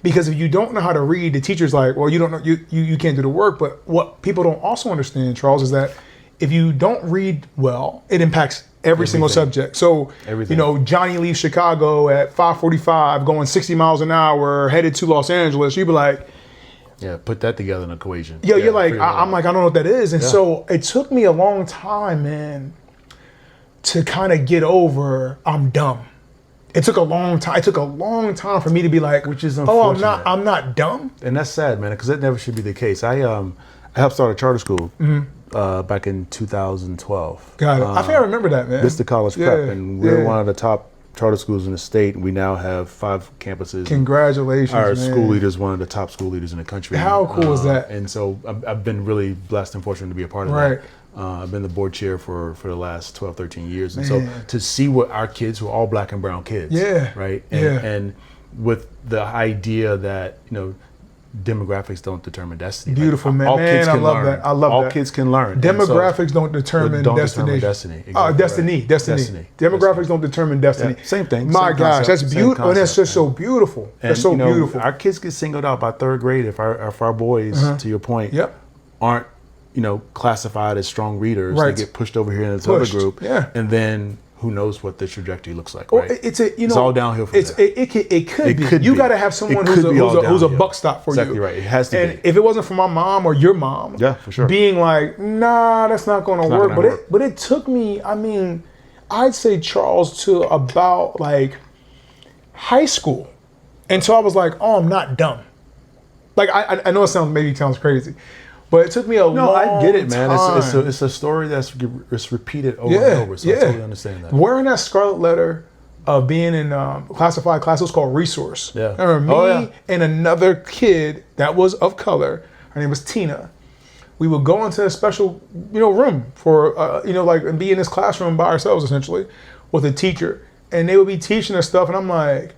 Because if you don't know how to read, the teacher's like, well, you don't know, you can't do the work. But what people don't also understand, Charles, is that if you don't read well, it impacts every single subject. So, Johnny leaves Chicago at 5:45, going 60 miles an hour, headed to Los Angeles. You'd be like, yeah, put that together in an equation. You're like, I'm like, I don't know what that is. And so it took me a long time, man, to kind of get over, I'm dumb. It took a long time. It took a long time for me to be like, which is unfortunate. I'm not dumb. And that's sad, man, because that never should be the case. I helped start a charter school back in 2012. Got it. I think I remember that, man. Vista College Prep, and we're one of the top charter schools in the state. We now have 5 campuses. Congratulations, Our man. School leader's one of the top school leaders in the country. How cool is that? And so I've been really blessed and fortunate to be a part of that. I've been the board chair for the last 12, 13 years. And so to see what our kids, who are all black and brown kids, right? And with the idea that, demographics don't determine destiny. Beautiful, man. Kids can learn. That. I love that. All kids can learn. Demographics don't determine destiny. Destiny. Destiny. Demographics don't determine destiny. Yeah, same thing. My gosh, that's beautiful. And that's just so beautiful. That's so beautiful. Our kids get singled out by 3rd grade if our boys, to your point, aren't, classified as strong readers. They get pushed over here in this other group. And then who knows what the trajectory looks like, right? It's all downhill from there. It could be. You got to have someone who's a buck stop for you. Exactly right. It has to be. And if it wasn't for my mom or your mom, for sure, being like, nah, that's not going to work. But it took me, I'd say, Charles, to about like high school until I was like, oh, I'm not dumb. Like, I know it sounds crazy, but it took me a long time. No, I get it, man. It's a story that's repeated over and over, so I totally understand that. Wearing that scarlet letter of being in classified class, it was called Resource. Yeah. I remember me and another kid that was of color, her name was Tina. We would go into a special, room for, and be in this classroom by ourselves, essentially, with a teacher. And they would be teaching us stuff, and I'm like,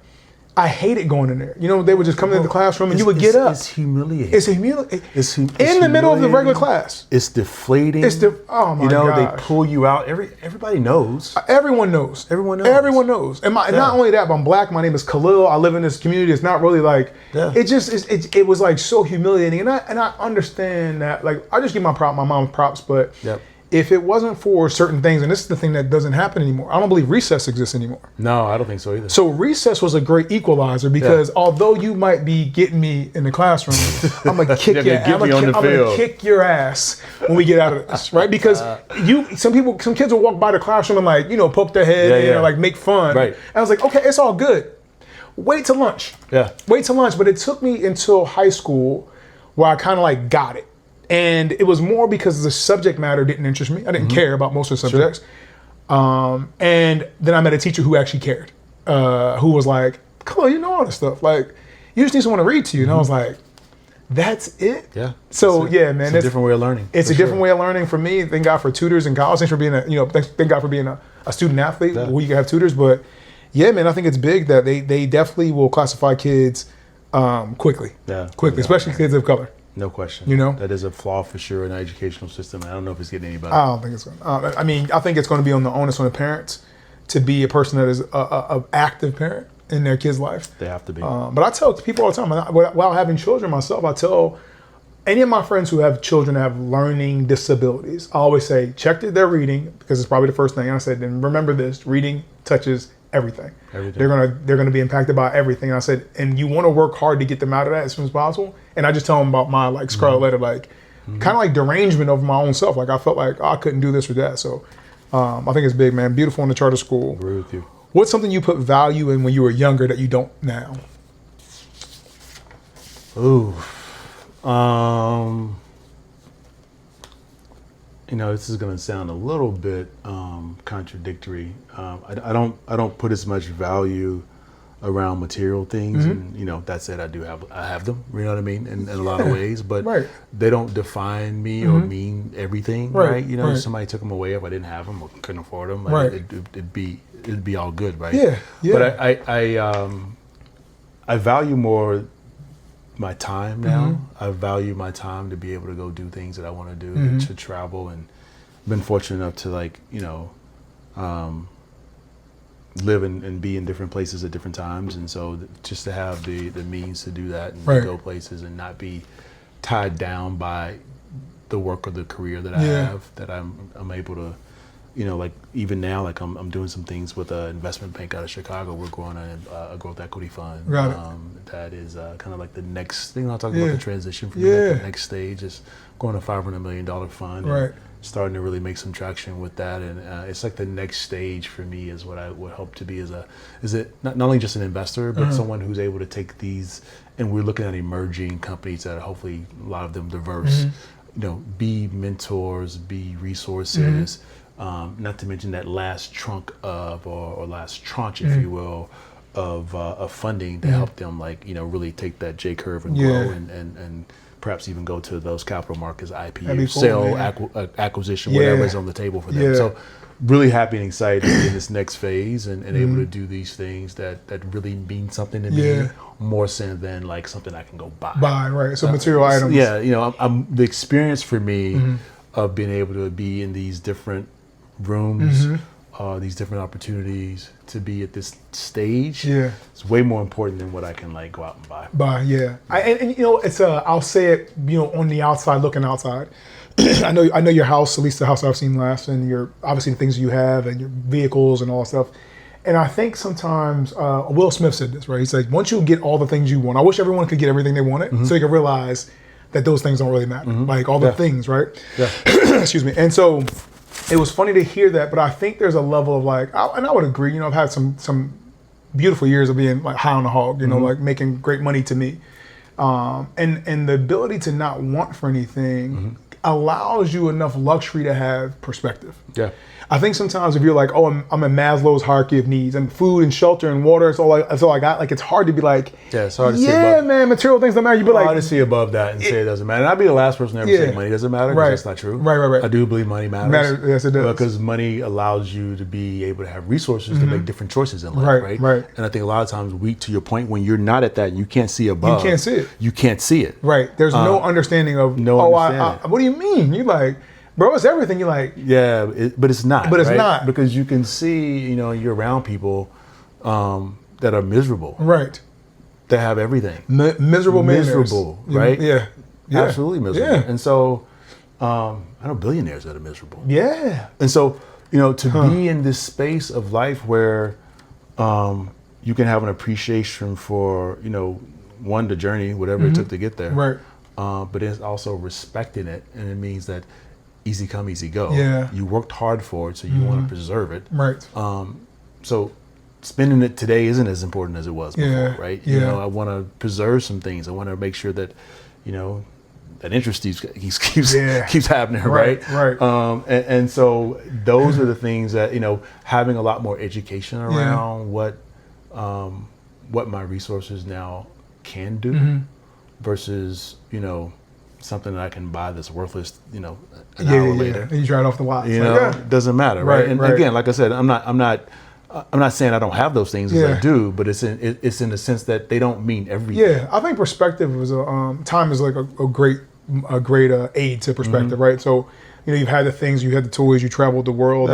I hated going in there. They would just come into the classroom, and you would get up. It's humiliating. It's humiliating. It's in the middle of the regular class. It's deflating. Oh my God. They pull you out. Everybody knows. Everyone knows. Everyone knows. Everyone knows. And not only that, but I'm black. My name is Khalil. I live in this community. It's not really like, it was like so humiliating. And I understand that, like, I just give my mom props, but if it wasn't for certain things, and this is the thing that doesn't happen anymore, I don't believe recess exists anymore. No, I don't think so either. So recess was a great equalizer because although you might be getting me in the classroom, I'm gonna kick gonna kick your ass when we get out of this, right? Because some kids will walk by the classroom and like, poke their head and like make fun. Right. And I was like, okay, it's all good. Wait till lunch. Yeah. Wait till lunch. But it took me until high school where I kind of like got it. And it was more because the subject matter didn't interest me. I didn't care about most of the subjects. Sure. And then I met a teacher who actually cared, who was like, come on, you know all this stuff. Like, you just need someone to read to you. And I was like, that's it? Yeah. So, man. It's a different way of learning. It's a different way of learning for me. Thank God for tutors in college. Thanks for being thank God for being a student athlete where you can have tutors. But, yeah, man, I think it's big that they definitely will classify kids quickly. Yeah. Quickly, especially kids of color. No question. That is a flaw for sure in the educational system. I don't know if it's getting any better. I don't think it's going to. I think it's going to be on the onus on the parents to be a person that is an active parent in their kid's life. They have to be. But I tell people all the time, while having children myself, I tell any of my friends who have children that have learning disabilities, I always say, check their reading, because it's probably the first thing. And I said, then remember this, reading touches everything. They're gonna be impacted by everything. And I said, and you want to work hard to get them out of that as soon as possible. And I just tell them about my like scarlet letter, like kind of like derangement of my own self. Like I felt like I couldn't do this or that. So I think it's big, man. Beautiful in the charter school. I agree with you. What's something you put value in when you were younger that you don't now? Ooh, this is going to sound a little bit contradictory. I don't put as much value around material things, and that said, I have them. You know what I mean? In a lot of ways, but they don't define me or mean everything. Right? If somebody took them away, if I didn't have them or couldn't afford them, it'd be all good, right? Yeah. But I value more my time now. I value my time to be able to go do things that I want to do, to travel, and been fortunate enough to live and be in different places at different times, and so just to have the means to do that and go places and not be tied down by the work or the career that I have, that I'm able to, even now, I'm doing some things with an investment bank out of Chicago. We're growing a growth equity fund. That is kind of like the next thing. I'll talk about the transition from the next stage is going a $500 million fund. And starting to really make some traction with that, and it's like the next stage for me is what I would hope to be is not only just an investor, but someone who's able to take these, and we're looking at emerging companies that are hopefully a lot of them diverse, be mentors, be resources, not to mention that last trunk of or last tranche, if you will, of funding to help them really take that J curve and grow and perhaps even go to those capital markets, IPO, sale, acquisition, whatever is on the table for them. So really happy and excited to be in this next phase and able to do these things that really mean something to me, more so than like something I can go buy. So material items. I'm the experience for me of being able to be in these different rooms, these different opportunities, to be at this stage, it's way more important than what I can go out and buy. It's I'll say it, on the outside, looking outside. I know your house, at least the house I've seen last, and your obviously the things you have and your vehicles and all that stuff. And I think sometimes Will Smith said this, right? He said, once you get all the things you want, I wish everyone could get everything they wanted, so you can realize that those things don't really matter, like all the things, right? Excuse me. And so it was funny to hear that, but I think there's a level of and I would agree, I've had some beautiful years of being like high on the hog, you know, like making great money to me. And the ability to not want for anything allows you enough luxury to have perspective. Yeah. I think sometimes if you're like, oh, I'm in Maslow's hierarchy of needs, and food and shelter and water, that's all I got. Like, it's hard to be like, yeah, it's hard to see yeah, above. man, material things don't matter. You be like, hard to see above that and say it doesn't matter. And I'd be the last person to ever say money doesn't matter. Right. That's not true. Right. I do believe money matters. Yes, it does. Because money allows you to be able to have resources to make different choices in life, Right. And I think a lot of times to your point, when you're not at that, you can't see above. You can't see it. You can't see it. Right. There's no understanding of, what do you mean? You like, bro, it's everything. You like, yeah, but it's not. But it's right? not. Because you can see, you're around people that are miserable. Right. That have everything. Miserable, right? Yeah. Absolutely miserable. Yeah. And so, I know billionaires that are miserable. Yeah. And so, to be in this space of life where you can have an appreciation for, one, the journey, whatever it took to get there. Right. But it's also respecting it. And it means that easy come, easy go. Yeah. You worked hard for it, so you want to preserve it. Right. So spending it today isn't as important as it was before, right? Yeah. I want to preserve some things. I want to make sure that, that interest keeps happening, right? Right. And so those are the things that, having a lot more education around what my resources now can do versus, something that I can buy that's worthless, an hour later. And you try it off the lot. It doesn't matter, right? And again, like I said, I'm not saying I don't have those things as I do, but it's in the sense that they don't mean everything. Yeah, I think perspective is time is like a great aid to perspective, right? So, you've had the things, you had the toys, you traveled the world,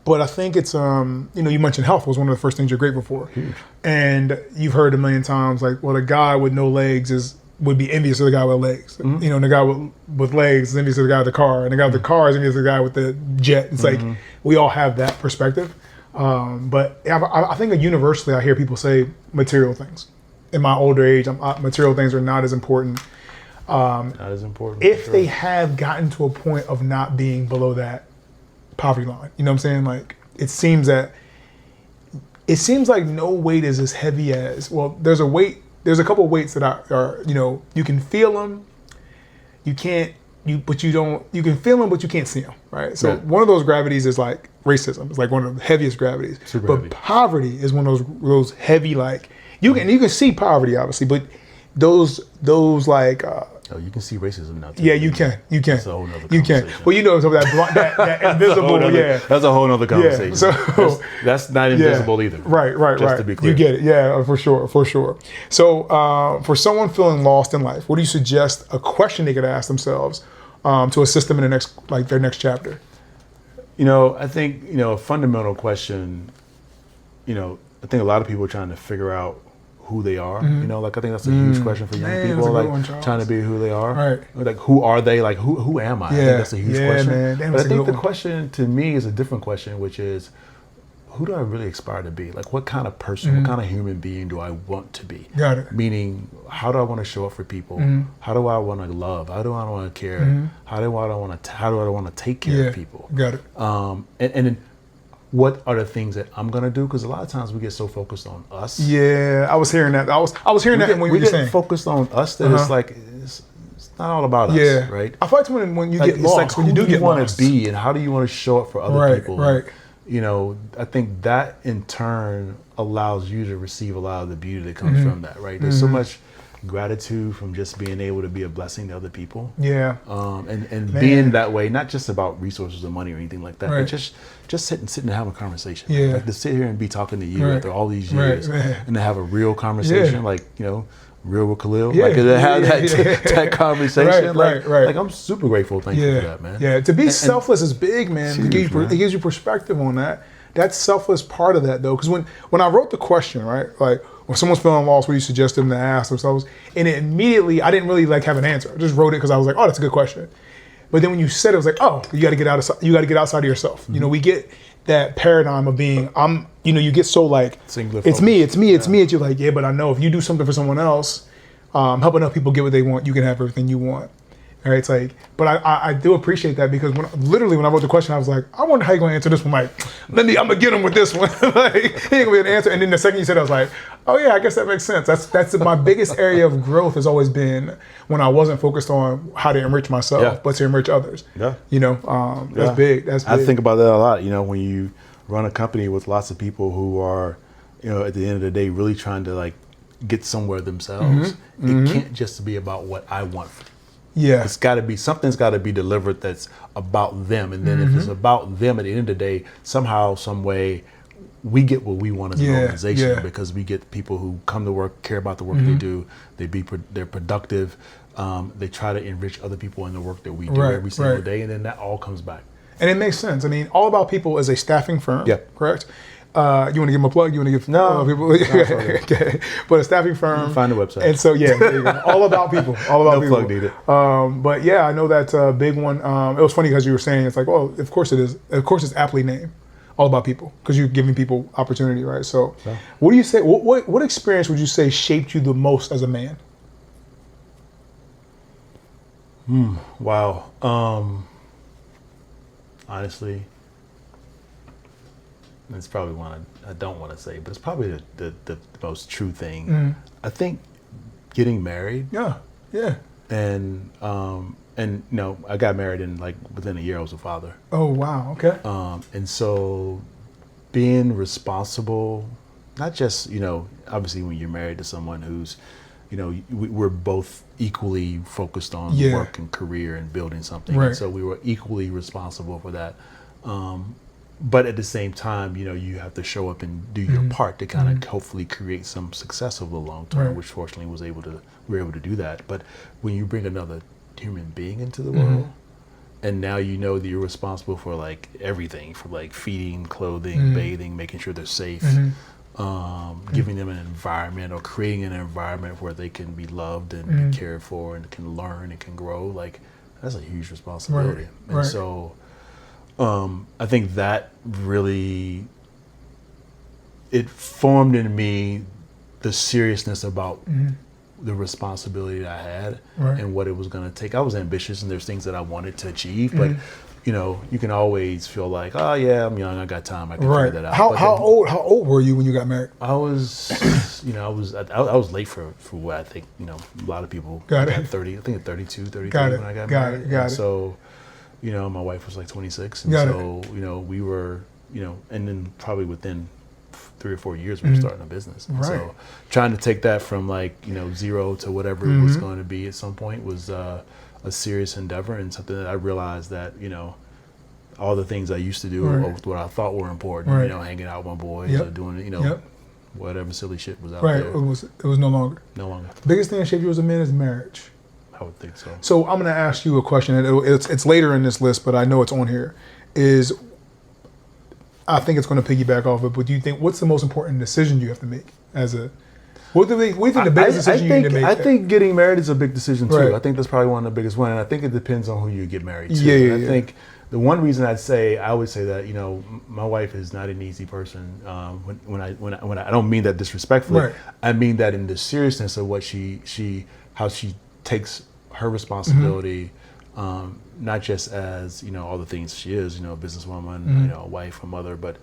but I think it's you mentioned health was one of the first things you're grateful for. Huge. And you've heard a million times like, well, the guy with no legs would be envious of the guy with legs. And the guy with legs is envious of the guy with the car, and the guy with the car is envious of the guy with the jet. It's like we all have that perspective. But I think universally I hear people say material things. In my older age, material things are not as important. Not as important. If they have gotten to a point of not being below that poverty line, you know what I'm saying? Like it seems like no weight is as heavy as, well, there's a couple of weights that are you can feel them, you can feel them, but you can't see them, right? So one of those gravities is like racism. It's like one of the heaviest gravities. Super but heavy. Poverty is one of those heavy, like you can see poverty obviously, but those like you can see racism now too. yeah, you can. That's a whole nother you conversation. can. Well, some of that invisible. That's a whole nother conversation. Yeah, so that's not invisible either. Right. Just to be clear. You get it. Yeah, for sure. So for someone feeling lost in life, what do you suggest a question they could ask themselves to assist them in their next chapter? I think a fundamental question. I think a lot of people are trying to figure out who they are. I think that's a huge question for young people. Like trying to be who they are. Right. Like who are they? Like who am I? I think that's a huge question. Man. But I think the question to me is a different question, which is, who do I really aspire to be? Like what kind of person, what kind of human being do I want to be? Got it. Meaning, how do I want to show up for people? How do I want to love? How do I want to care? How do I want to take care of people? Got it. And then what are the things that I'm gonna do? Because a lot of times we get so focused on us. Yeah, I was hearing that. I was hearing that when you were saying focused on us. That it's like it's not all about us, right? I feel like when you get lost, like, when you do get want lost, to be, and how do you want to show up for other people? Right. I think that in turn allows you to receive a lot of the beauty that comes from that, right? There's so much gratitude from just being able to be a blessing to other people. Yeah. And being that way, not just about resources or money or anything like that, but just sit and have a conversation. Yeah. Like to sit here and be talking to you after all these years and to have a real conversation, like, real with Khalil. Like to have that conversation. Like I'm super grateful, thankful for that, man. Yeah. To be selfless is big, man. It gives you perspective on that. That selfless part of that though, because when I wrote the question, right, like when someone's feeling lost, what do you suggest them to ask themselves? And it immediately, I didn't really have an answer. I just wrote it because I was like, oh, that's a good question. But then when you said it, I was like, oh, you got to get outside of yourself. We get that paradigm of being, you get so like, singular it's focus. me. And you're like, yeah, but I know if you do something for someone else, help enough people get what they want, you can have everything you want. Right? It's like, but I do appreciate that because when I wrote the question, I was like, I wonder how you're gonna answer this one. Like, I'm gonna get him with this one. Like, he ain't gonna be an answer. And then the second you said, I was like, oh yeah, I guess that makes sense. That's my biggest area of growth has always been when I wasn't focused on how to enrich myself, but to enrich others. Yeah. You know, that's big. That's big. I think about that a lot. You know, when you run a company with lots of people who are, you know, at the end of the day, really trying to like get somewhere themselves. It can't just be about what I want. Yeah, it's got to be, something's got to be delivered that's about them, and then if it's about them, at the end of the day, somehow, some way, we get what we want as an organization because we get people who come to work, care about the work they do, they're productive, they try to enrich other people in the work that we do every single day, and then that all comes back. And it makes sense. I mean, All About People is a staffing firm, correct? You want to give them a plug? You want to give people? Okay. But a staffing firm. Find the website. And so, there you go. All About People. All About People. No plug needed. But yeah, I know that's a big one. It was funny because you were saying, it's like, well, of course it is. Of course it's aptly named. All About People. Because you're giving people opportunity, right? So what do you say, what experience would you say shaped you the most as a man? Wow. Honestly, it's probably one I don't want to say, but it's probably the most true thing. I think getting married. And you know, I got married and like within a year I was a father. Oh wow, okay. And so being responsible, not just, you know, obviously when you're married to someone who's, you know, we're both equally focused on work and career and building something. And so we were equally responsible for that. But at the same time, you know, you have to show up and do your part to kind of hopefully create some success over the long term, which fortunately we were able to do that. But when you bring another human being into the world, and now you know that you're responsible for like everything, from like feeding, clothing, bathing, making sure they're safe, giving them an environment or creating an environment where they can be loved and be cared for and can learn and can grow, like that's a huge responsibility. And so I think that really, it formed in me the seriousness about the responsibility that I had and what it was going to take. I was ambitious and there's things that I wanted to achieve, but you know, you can always feel like, oh yeah, I'm young, I got time, I can figure that out. How old were you when you got married? I was, you know, I was late for what I think, you know, a lot of people got 30, I think at 32, 33 when I got married. Got it. So, you know, my wife was like 26, and you know, we were, you know, and then probably within 3 or 4 years we were starting a business. So trying to take that from like, you know, zero to whatever it was going to be at some point was a serious endeavor, and something that I realized that, you know, all the things I used to do, what I thought were important, you know, hanging out with my boys or doing, you know, whatever silly shit was out there. It was no longer. No longer. The biggest thing that shaped you as a man is marriage. I would think so. So I'm going to ask you a question, and it's later in this list, but I know it's on here. I think it's going to piggyback off it, but do you think, what's the most important decision you have to make as a, what do you think the biggest decision you need to make? I think getting married is a big decision too. I think that's probably one of the biggest ones, and I think it depends on who you get married to. I think the one reason I would say that, you know, my wife is not an easy person. When I don't mean that disrespectfully. I mean that in the seriousness of what how she takes her responsibility, not just as, you know, all the things she is, you know, a businesswoman, you know, a wife, a mother, but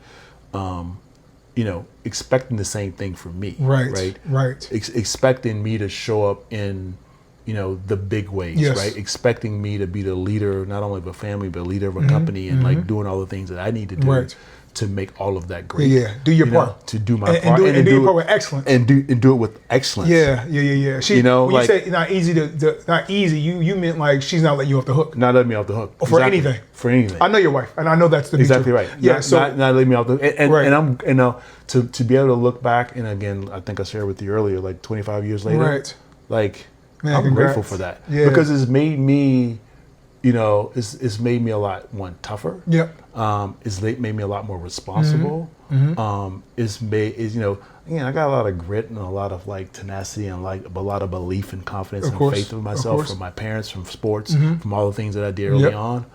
you know, expecting the same thing from me, expecting me to show up in, you know, the big ways, expecting me to be the leader, not only of a family, but a leader of a company, and like doing all the things that I need to do to make all of that great. Do your part. To do my part. And do your part with excellence. And do it with excellence. You know, when you say not easy, you meant like she's not letting you off the hook. Not letting me off the hook. For anything. For anything. I know your wife, and I know that's the exactly right. Yeah, not letting me off the hook. And I'm, you know, to be able to look back, and again, I think I shared with you earlier, like 25 years later, like, man, I'm grateful for that, because it's made me, you know, it's made me a lot tougher. It's made me a lot more responsible. It's you know, again, I got a lot of grit and a lot of like tenacity and like a lot of belief and confidence and faith in myself from my parents, from sports, from all the things that I did early on.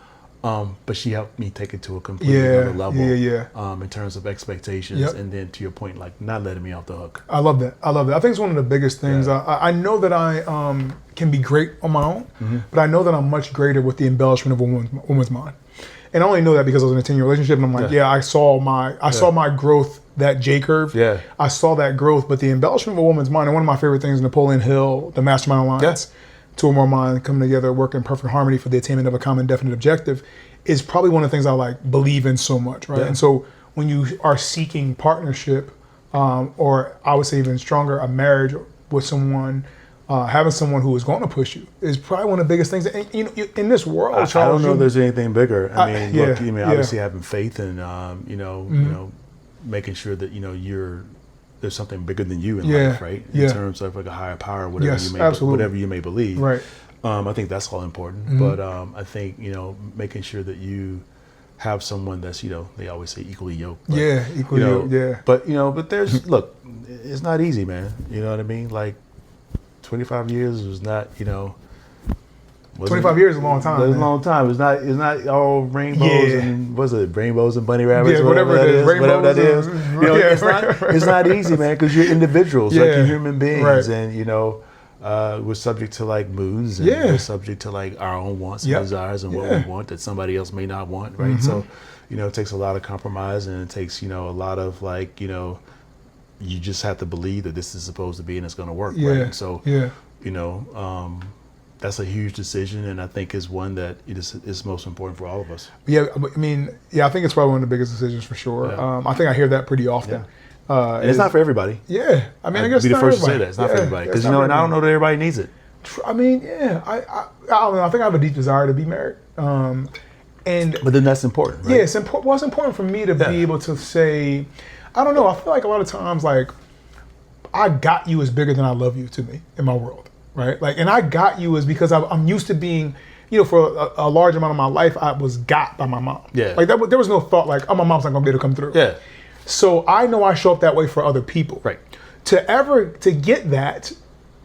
But she helped me take it to a completely other level in terms of expectations, and then to your point, like not letting me off the hook. I love that. I think it's one of the biggest things. I know that I can be great on my own, but I know that I'm much greater with the embellishment of a woman's mind. And I only know that because I was in a 10-year relationship, and I'm like, I saw my growth, that J curve. Yeah. I saw that growth, but the embellishment of a woman's mind, and one of my favorite things, Napoleon Hill, the Mastermind Alliance, two or more minds coming together, work in perfect harmony for the attainment of a common definite objective, is probably one of the things I like believe in so much, right? Yeah. And so when you are seeking partnership, or I would say even stronger, a marriage with someone, having someone who is going to push you is probably one of the biggest things. And, you know, in this world, Charles, I don't know if there's anything bigger. I mean, look, obviously having faith and you know, making sure that there's something bigger than you in life, right? In terms of like a higher power, whatever you may believe. Right. I think that's all important. But I think making sure that you have someone that's they always say equally yoked. But, equally yoked. Yeah. But there's look, it's not easy, man. You know what I mean? Like 25 years was not 25 years is a long time. It's a long time. It's not all rainbows and rainbows and bunny rabbits, whatever that is. It's not easy, man, because you're individuals, like you're human beings, and we're subject to like moods, and we're subject to like our own wants and desires and what we want that somebody else may not want, right? So, it takes a lot of compromise, and it takes a lot of like you just have to believe that this is supposed to be and it's going to work, right? And so, that's a huge decision, and I think is one that is most important for all of us. Yeah, I mean, I think it's probably one of the biggest decisions for sure. Yeah. I think I hear that pretty often. Yeah. And it's not for everybody. Yeah, I mean, I guess I'd be the first to everybody. say that it's not for everybody, because and I don't know that everybody needs it. I mean, I don't know. I think I have a deep desire to be married, but then that's important, right? Yeah, it's important. Well, it's important for me to be able to say, I don't know. I feel like a lot of times, like, I got you is bigger than I love you to me in my world. Right, like, and I got you is because I'm used to being, for a large amount of my life, I was got by my mom. Yeah, like there was no thought like, oh, my mom's not gonna be able to come through. Yeah, so I know I show up that way for other people. Right, to get that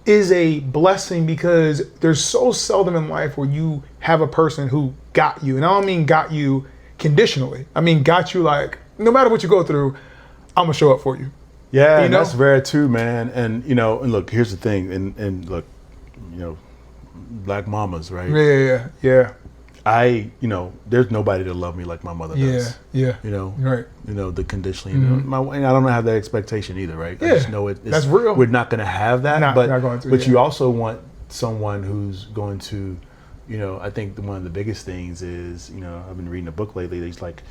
is a blessing, because there's so seldom in life where you have a person who got you, and I don't mean got you conditionally. I mean got you like, no matter what you go through, I'm gonna show up for you. Yeah, and that's very true, man. And and look, here's the thing, and look. Black mamas, right? Yeah. There's nobody to love me like my mother does. Yeah. Right. The conditioning. And I don't have that expectation either, right? Yeah. I just know that's real. We're not going to have that. Not going to, but you also want someone who's going to, I think one of the biggest things is, I've been reading a book lately. It's like,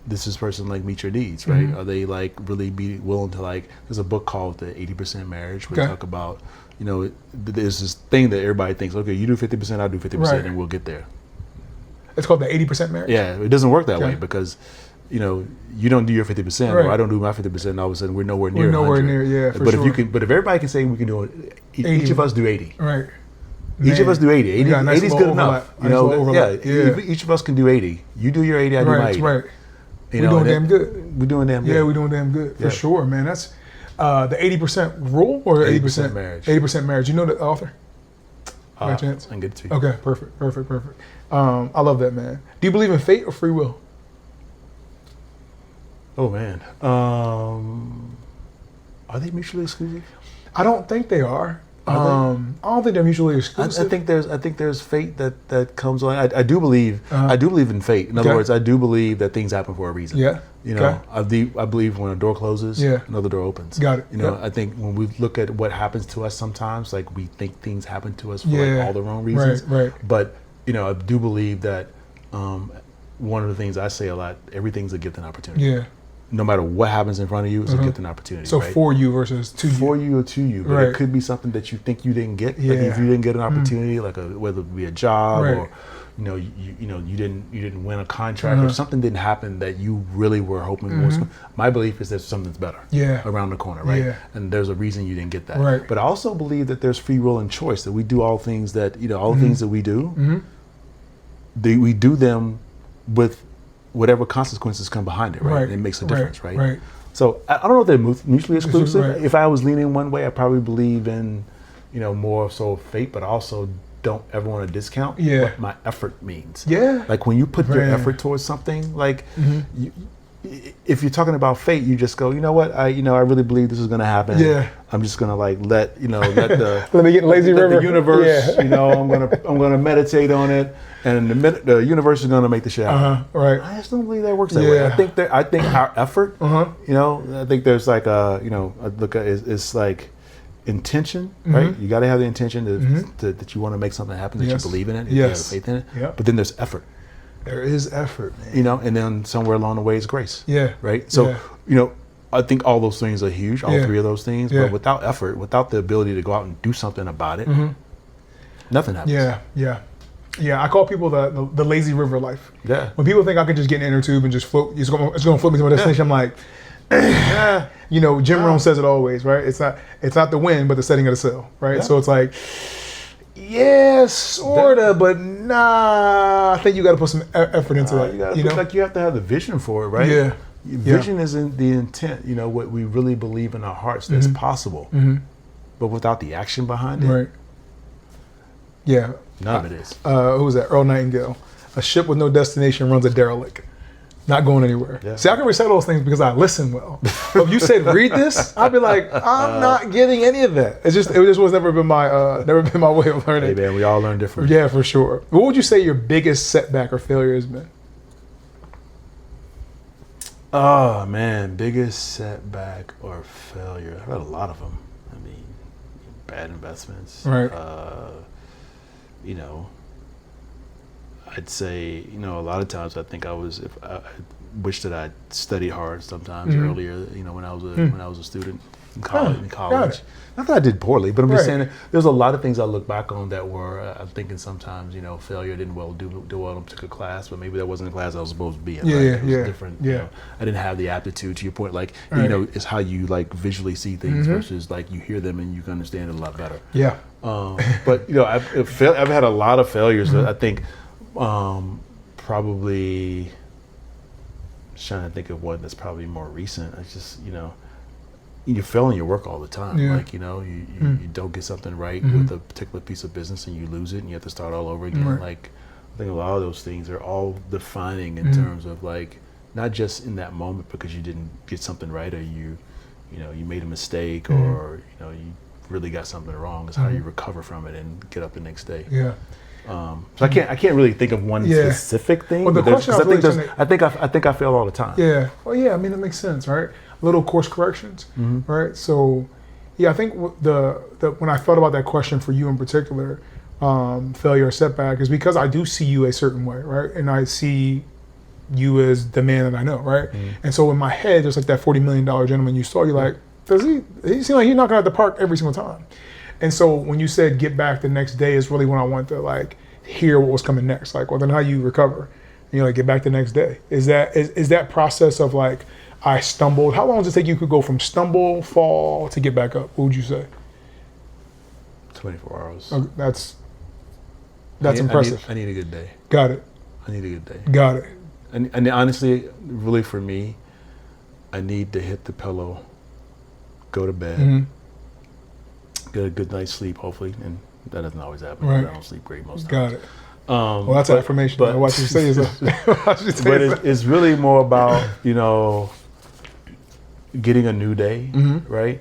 this is person like meet your needs, right? Are they like really be willing to like? There's a book called The 80% Marriage, where we talk about. There's this thing that everybody thinks, okay, you do 50%, I'll do 50%, and we'll get there. It's called the 80% marriage? Yeah, it doesn't work that way, because, you don't do your 50%, or I don't do my 50%, and all of a sudden we're nowhere near 100. But sure. If everybody can say we can do it, each of us do 80. Right. Each of us do 80. 80 is good enough. Each of us can do 80. You do your 80, I do my 80. Right. We're doing damn good. We're doing damn good. Yeah, we're doing damn good, for sure, man. That's the 80% rule or 80% marriage. 80% marriage. You know the author? By chance? I can get it to you. Okay, perfect. I love that, man. Do you believe in fate or free will? Oh man, are they mutually exclusive? I don't think they are. I don't think they're mutually exclusive. I think there's fate that comes along. I do believe in fate. In other words, I do believe that things happen for a reason. Yeah. I believe when a door closes, another door opens. Got it. I think when we look at what happens to us sometimes, like we think things happen to us for like all the wrong reasons. Right. But I do believe that one of the things I say a lot, everything's a gift and opportunity. Yeah. No matter what happens in front of you, it's a gift and opportunity. So for you versus to you. For you or to you. But it could be something that you think you didn't get. Like if you didn't get an opportunity, like whether it be a job or you didn't win a contract or something didn't happen that you really were hoping was. My belief is that something's better around the corner, right? Yeah. And there's a reason you didn't get that. Right. But I also believe that there's free will and choice, that we do all things that, all the things that we do, we do them with whatever consequences come behind it, right? It makes a difference, right? So I don't know if they're mutually exclusive. Right. If I was leaning one way, I probably believe in, more so fate, but I also don't ever want to discount what my effort means. Yeah. Like when you put your effort towards something, like if you're talking about fate, you just go, you know what, I really believe this is going to happen. Yeah. I'm just going to like let the let me get lazy river. The universe, Yeah. I'm gonna meditate on it, and the universe is going to make the shit happen. Right. I just don't believe that works that way. I think our effort, I think there's like I look at it's like intention, right? You got to have the intention that you want to make something happen, that you believe in it, that you have faith in it. Yep. But then there's effort. There is effort, man. And then somewhere along the way is grace. Yeah. Right. So I think all those things are huge, all three of those things. But without effort, without the ability to go out and do something about it, nothing happens. Yeah. I call people the lazy river life. Yeah. When people think I could just get in an inner tube and just float, it's going to float me to my destination. I'm like, Jim Rohn says it always, right? It's not the wind, but the setting of the sail, right? Yeah. So it's like, yeah, sorta, but nah. I think you got to put some effort into that. You have to have the vision for it, right? Yeah. Vision isn't the intent. What we really believe in our hearts that's possible, but without the action behind it, right? Yeah. None of it is. Who was that? Earl Nightingale. A ship with no destination runs a derelict. Not going anywhere. Yeah. See, I can recite those things because I listen well. But if you said read this, I'd be like, I'm not getting any of that. It just was never been my way of learning. Hey man, we all learn differently. Yeah, for sure. What would you say your biggest setback or failure has been? Oh man, biggest setback or failure. I've had a lot of them. I mean, bad investments. Right. I'd say, a lot of times I think I wish that I'd studied hard sometimes earlier, when I was a student in college. Not that I did poorly, but I'm just saying that there's a lot of things I look back on that were, I'm thinking sometimes, failure didn't do well in a particular class, but maybe that wasn't the class I was supposed to be in. It was different. I didn't have the aptitude, to your point, like, it's how you like visually see things versus like you hear them and you can understand it a lot better. Yeah. But I've had a lot of failures. I think probably just trying to think of one that's probably more recent. It's just you fail in your work all the time. Like you don't get something right with a particular piece of business and you lose it and you have to start all over again. Like I think a lot of those things are all defining in terms of like not just in that moment because you didn't get something right or you made a mistake or you really got something wrong. It's how you recover from it and get up the next day. Yeah. So I can't really think of one specific thing. Well, the question I think I fail all the time. Yeah. Well, yeah. I mean, that makes sense, right? Little course corrections, right? So, yeah, I think when I thought about that question for you in particular, failure or setback, is because I do see you a certain way, right? And I see you as the man that I know, right? And so in my head, there's like that $40 million gentleman you saw. You're like, does he seems like he's knocking out the park every single time. And so when you said get back the next day is really when I want to like hear what was coming next. Like, well, then how you recover? And you're like, get back the next day. Is that process of like, I stumbled. How long does it take you could go from stumble, fall to get back up? What would you say? 24 hours. Okay, that's impressive. I need a good day. Got it. I need a good day. Got it. And honestly, really for me, I need to hit the pillow, go to bed, get a good night's sleep, hopefully, and that doesn't always happen. Right. I don't sleep great most times. Got it. Well, that's affirmation. But watch you say yourself. But it's really more about getting a new day, right?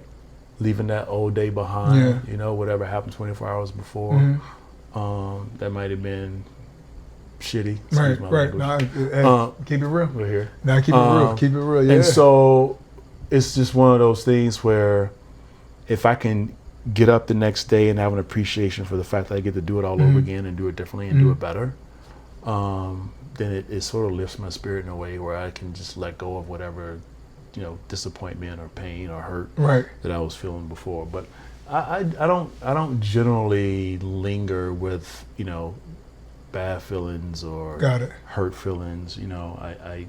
Leaving that old day behind. Whatever happened 24 hours before, that might have been shitty. Right. Nah, keep it real. We're here. Nah, keep it real. Keep it real. Yeah. And so it's just one of those things where if I can get up the next day and have an appreciation for the fact that I get to do it all over again and do it differently and do it better, then it sort of lifts my spirit in a way where I can just let go of whatever, disappointment or pain or hurt that I was feeling before. But I don't generally linger with, bad feelings or hurt feelings. I'm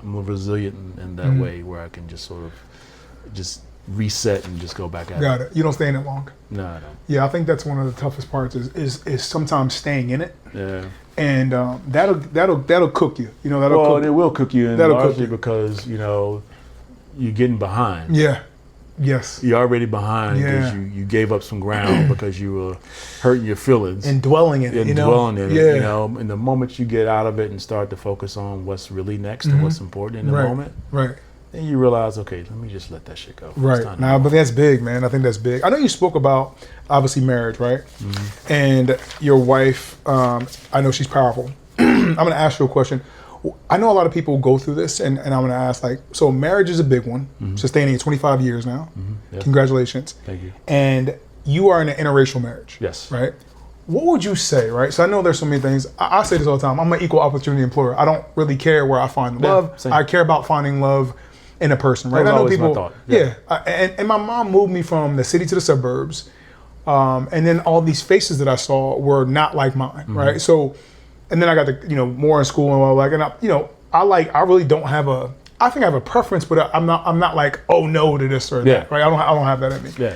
resilient in that way where I can just sort of just reset and just go back at it. Got it. You don't stay in it long. No, I don't. Yeah, I think that's one of the toughest parts is sometimes staying in it. Yeah. And that'll cook you. It will cook you, and largely because you're getting behind. Yeah. Yes. You're already behind because you gave up some ground because you were hurting your feelings. And dwelling in it, dwelling in it, And the moment you get out of it and start to focus on what's really next and what's important in the moment, then you realize, okay, let me just let that shit go. Right. Nah, but that's big, man. I think that's big. I know you spoke about, obviously, marriage, right? And your wife, I know she's powerful. I'm going to ask you a question. I know a lot of people go through this, and I'm going to ask, like, so marriage is a big one, sustaining it 25 years now. Yep. Congratulations. Thank you. And you are in an interracial marriage. Yes. Right? What would you say, right? So I know there's so many things. I say this all the time. I'm an equal opportunity employer. I don't really care where I find love. Same. I care about finding love in a person, right? That was I know always people. my thought. And my mom moved me from the city to the suburbs, and then all these faces that I saw were not like mine, right? So, and then I got the more in school and all, like, and I really don't have a. I think I have a preference, but I'm not like, oh no to this or that, right? I don't have that in me. Yeah.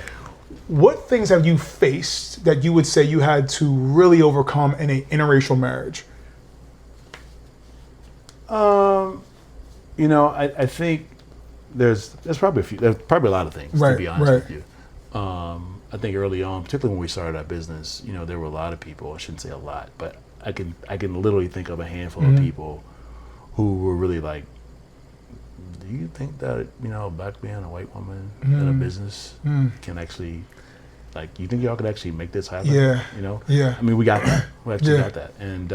What things have you faced that you would say you had to really overcome in an interracial marriage? I think there's probably a lot of things, to be honest with you. I think early on, particularly when we started our business, there were a lot of people. I shouldn't say a lot, but I can literally think of a handful of people who were really like, do you think that a black man, a white woman in a business can actually, like, you think y'all could actually make this happen? Yeah. I mean, we got that. We actually got that, and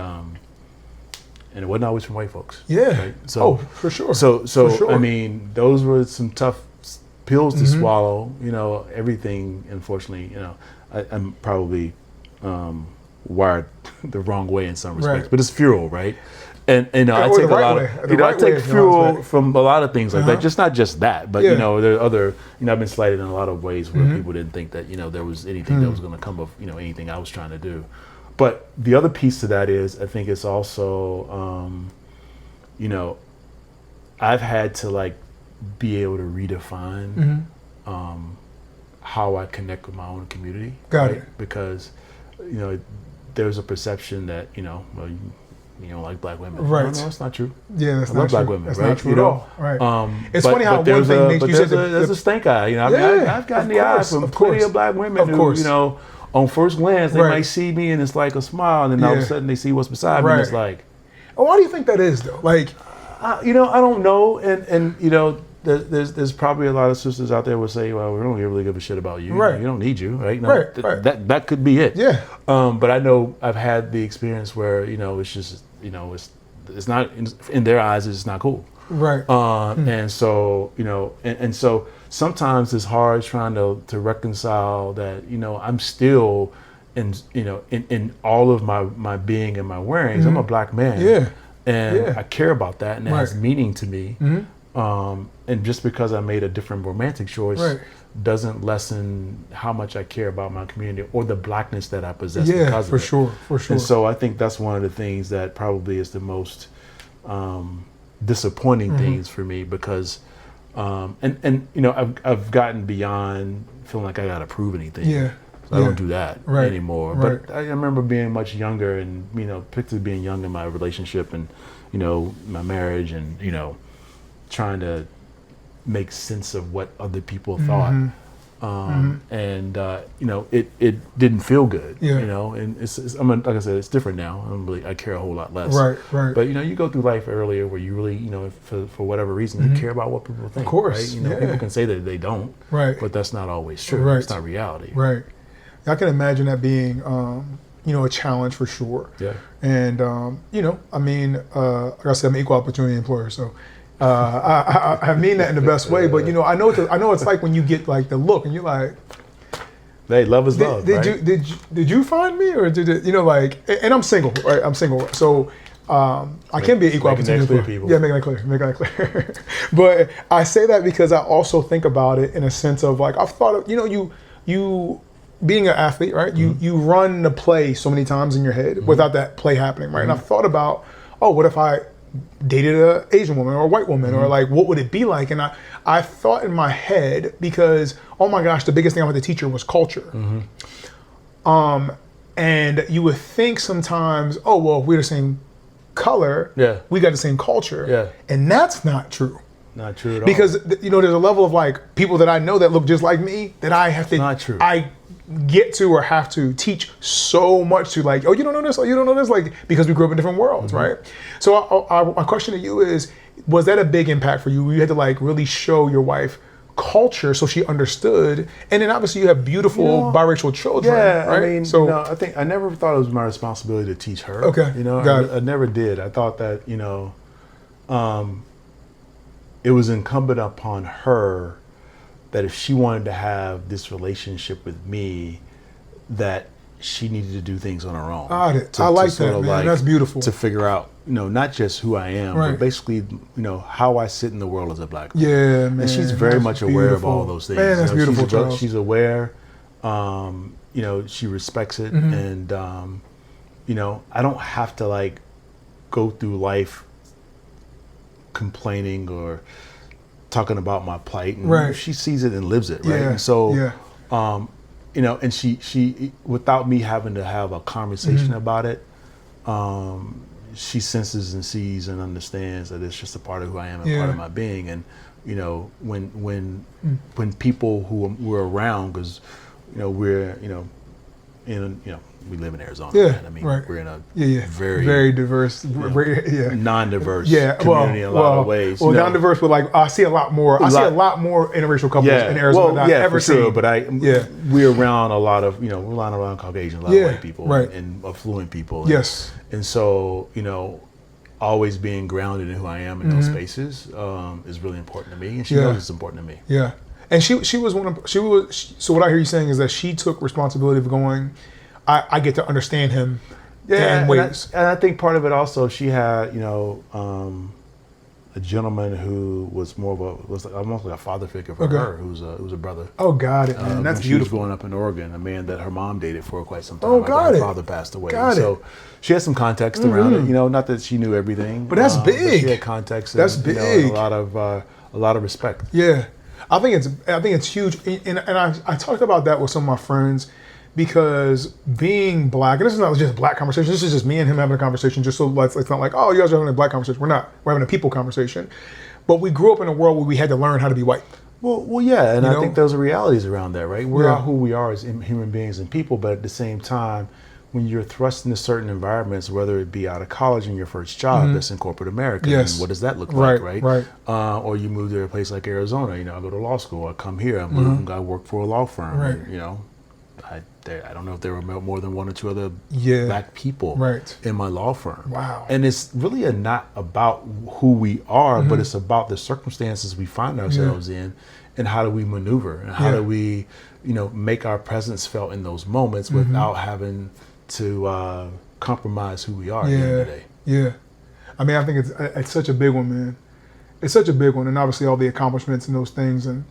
it wasn't always from white folks. Yeah. Right? So, for sure. So For sure. I mean, those were some tough pills to swallow. Everything. Unfortunately, I'm probably wired the wrong way in some respects, but it's fuel, right? And I take a lot of, I take fuel from a lot of things like that. Just not just that, but there are other. I've been slighted in a lot of ways where people didn't think that there was anything that was going to come of anything I was trying to do. But the other piece to that is, I think it's also, I've had to like be able to redefine how I connect with my own community. Got it. Because there's a perception that well, you don't like black women. Right. No, that's not true. Yeah, that's I not love true. black women. That's right? not true at all. Right. It's funny how there's one thing makes you say there's a stink eye. I've gotten the eye from plenty of black women who, on first glance, they might see me and it's like a smile, and then all of a sudden they see what's beside me and it's like. Why do you think that is though? Like, I don't know, and there's probably a lot of sisters out there will say, well, we don't really give a shit about you. Right. We don't need you, right? That could be it. Yeah. But I know I've had the experience where it's just it's not in their eyes it's not cool. Right. And so and so sometimes it's hard trying to reconcile that I'm still in all of my being and my wearings. I'm a black man. Yeah. And I care about that, and it has meaning to me. And just because I made a different romantic choice doesn't lessen how much I care about my community or the blackness that I possess because of it. For sure. And so I think that's one of the things that probably is the most disappointing things for me, because I've gotten beyond feeling like I gotta prove anything. Yeah. So I don't do that anymore. Right. But I remember being much younger, and particularly being young in my relationship and my marriage, and trying to make sense of what other people thought. And it didn't feel good. And it's like I said, it's different now. I care a whole lot less. Right. But you go through life earlier where you really for whatever reason you care about what people think. Of course. Right? People can say that they don't. Right. But that's not always true. Right. It's not reality. Right. I can imagine that being a challenge for sure. Yeah. And like I said, I'm an equal opportunity employer, so I mean that in the best way. But I know it's like when you get like the look, and you're like, hey, love is love. Did you find me, or did it? And I'm single, right? I'm single, so I can be an equal opportunity employer. Yeah, making that clear. But I say that because I also think about it in a sense of like, I've thought of you being an athlete, right? You run the play so many times in your head without that play happening, right? And I've thought about, what if I dated an Asian woman or a white woman, or like, what would it be like? And I thought in my head, because, oh my gosh, the biggest thing I had to teach her was culture. And you would think sometimes, if we're the same color, we got the same culture. Yeah. And that's not true. Not true at all. Because there's a level of like people that I know that look just like me that I have to. Not true. I get to or have to teach so much to like, oh, you don't know this, oh, you don't know this, like because we grew up in different worlds, right? So my question to you is, was that a big impact for you? You had to like really show your wife culture so she understood, and then obviously you have beautiful biracial children. Yeah, right? I mean, so I think I never thought it was my responsibility to teach her. Okay, got it. I never did. I thought that it was incumbent upon her that if she wanted to have this relationship with me, that she needed to do things on her own. Got it. I like that, man. That's beautiful. To figure out, not just who I am, but basically, how I sit in the world as a black man. Yeah, man. And she's very much aware of all those things. Man, that's beautiful, Charles. She's aware. She respects it, and I don't have to like go through life complaining or talking about my plight, and she sees it and lives it, right? Yeah. And so, and she without me having to have a conversation about it, she senses and sees and understands that it's just a part of who I am and part of my being. And when people who we're around, because we're we live in Arizona. Yeah, man. I mean, we're in a very diverse, non-diverse community in a lot of ways. Well, non-diverse, but like I see a lot more. I see a lot more interracial couples in Arizona than I've ever seen. Sure, but we're around a lot of we're around Caucasian, a lot of white people, and affluent people. Yes, and so always being grounded in who I am in those spaces is really important to me, and she knows it's important to me. Yeah, and she was so what I hear you saying is that she took responsibility of going, I get to understand him in ways. And I think part of it also, she had, a gentleman who was almost like a father figure for her, who's a brother. Oh, got it, man. That's beautiful. She was growing up in Oregon, a man that her mom dated for quite some time. Oh, got it. Her father passed away. So she had some context around it, not that she knew everything. But that's big. But she had context. That's and, big. And a lot of respect. Yeah. I think it's huge. And I talked about that with some of my friends, because being black, and this is not just a black conversation, this is just me and him having a conversation, just so it's not like, oh, you guys are having a black conversation. We're not. We're having a people conversation. But we grew up in a world where we had to learn how to be white. Well, yeah, and I think those are realities around that, right? We're who we are as human beings and people, but at the same time, when you're thrust into certain environments, whether it be out of college and your first job that's in corporate America, and what does that look like, right? Or you move to a place like Arizona, I go to law school, I come here, I work for a law firm, and, I don't know if there were more than one or two other black people in my law firm. Wow. And it's really not about who we are, but it's about the circumstances we find ourselves in, and how do we maneuver, and how do we, make our presence felt in those moments without having to compromise who we are at the end of the day. Yeah. I mean, I think it's such a big one, man. It's such a big one, and obviously all the accomplishments and those things, and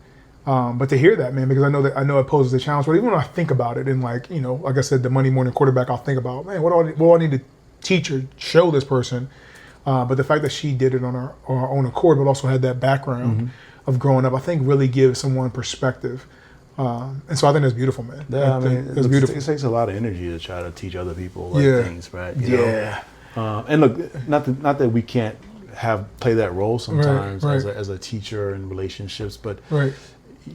but to hear that, man, because I know it poses a challenge. But even when I think about it, and like I said, the Monday morning quarterback, I'll think about, man, what do I need to teach or show this person? But the fact that she did it on her own accord, but also had that background of growing up, I think really gives someone perspective. And so I think that's beautiful, man. Yeah, it's beautiful. It takes a lot of energy to try to teach other people things, right? You know? And look, not that we can't play that role sometimes as a teacher in relationships, but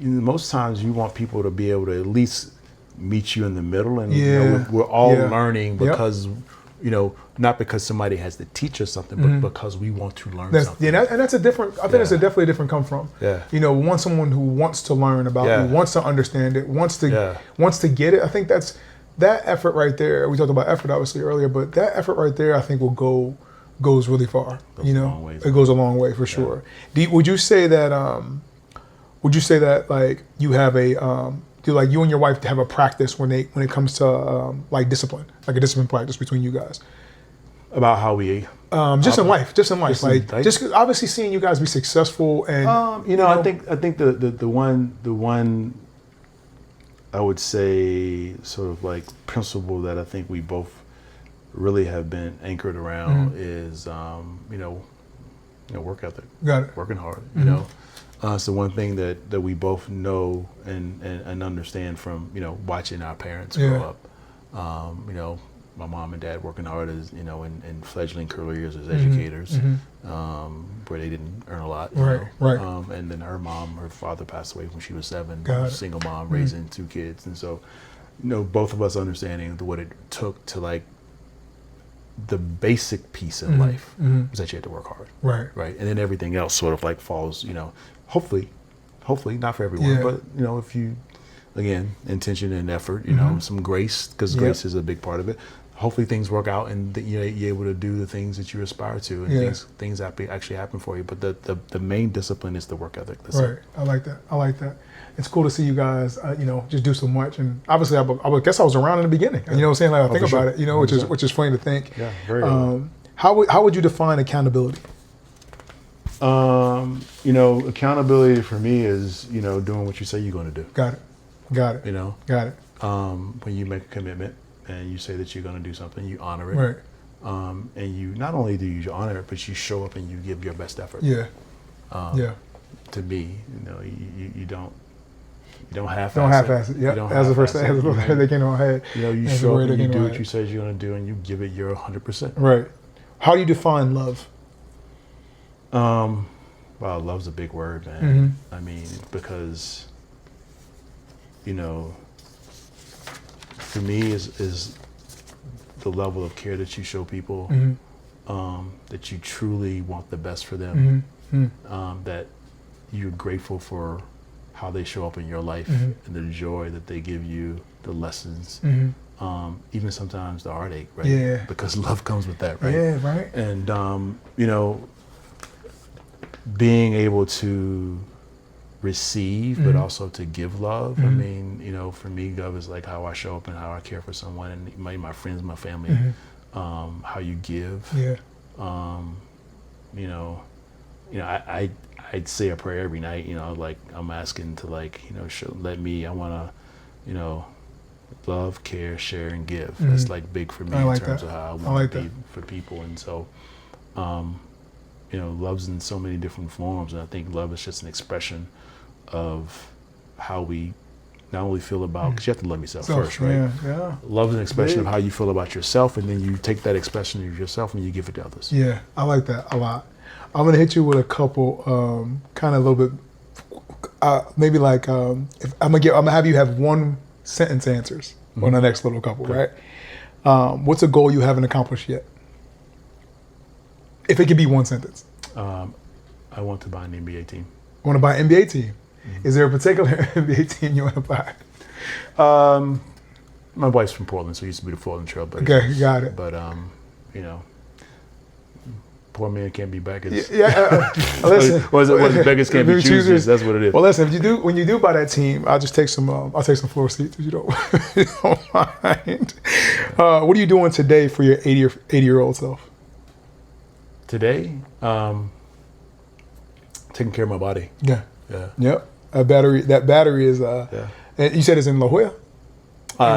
most times you want people to be able to at least meet you in the middle, and we're all learning because not because somebody has to teach us something, but because we want to learn something. Yeah, and that's a different. I think that's definitely a different come from. Yeah, want someone who wants to learn about, who wants to understand it, wants to get it. I think that effort right there. We talked about effort obviously earlier, but that effort right there, I think goes really far. It goes a long way for sure. Would you say that? Like you have do like you and your wife have a practice when it comes to like discipline, like a discipline practice between you guys? About how we just in life, like just obviously seeing you guys be successful, and I think the one I would say sort of like principle that I think we both really have been anchored around is work ethic. Got it. Working hard. So one thing that we both know and understand from watching our parents grow up, my mom and dad working hard as, in fledgling careers as educators, where they didn't earn a lot. Right. And then her father passed away when she was 7, single mom raising 2 kids. And so, both of us understanding what it took to like the basic piece in life was that you had to work hard. Right. And then everything else sort of like falls, hopefully not for everyone, but if you, again, intention and effort, some grace, because grace is a big part of it. Hopefully things work out and you're able to do the things that you aspire to, and things actually happen for you. But the main discipline is the work ethic. I like that. It's cool to see you guys, just do so much. And obviously, I guess I was around in the beginning. You know what I'm saying? Like, I think about it, which is funny to think. Yeah, very good. How would you define accountability? Accountability for me is, doing what you say you're going to do. Got it. Got it. When you make a commitment and you say that you're going to do something, you honor it. Right. And you not only do you honor it, but you show up and you give your best effort. Yeah. To me, you don't half-ass it. Don't half-ass it. Yeah. As the first thing, they came on head. You show up and you do what you say you're going to do, and you give it your 100%. Right. How do you define love? Well, love's a big word, man. I mean, because for me is the level of care that you show people, that you truly want the best for them, that you're grateful for how they show up in your life and the joy that they give you, the lessons, even sometimes the heartache, right? Yeah. Because love comes with that, right? Yeah, right. And, being able to receive, but also to give love. I mean, for me, love is like how I show up and how I care for someone, and my friends, my family, how you give. Yeah. I'd say a prayer every night, like I'm asking to I want to, love, care, share, and give. That's like big for me in terms of how I want to be for people. And so, love's in so many different forms, and I think love is just an expression of how we not only feel about, because you have to love yourself first, right? Yeah. Love is an expression of how you feel about yourself, and then you take that expression of yourself and you give it to others. Yeah, I like that a lot. I'm gonna hit you with a couple, kind of a little bit, maybe like, if I'm gonna have you have 1 sentence answers on the next little couple, right? What's a goal you haven't accomplished yet? If it could be 1 sentence. I want to buy an NBA team. Want to buy an NBA team? Is there a particular NBA team you want to buy? My wife's from Portland, so it used to be the Portland Trail Blazers. Okay, got it. But poor man can't be beggars. Listen, what is it? Beggars can't be choosers. That's what it is. Well, listen, when you do buy that team, I'll just take some. I'll take some floor seats if you don't, mind. What are you doing today for your 80-year-old self? Today, taking care of my body. Yeah. Yep. That battery is. And you said it's in La Jolla?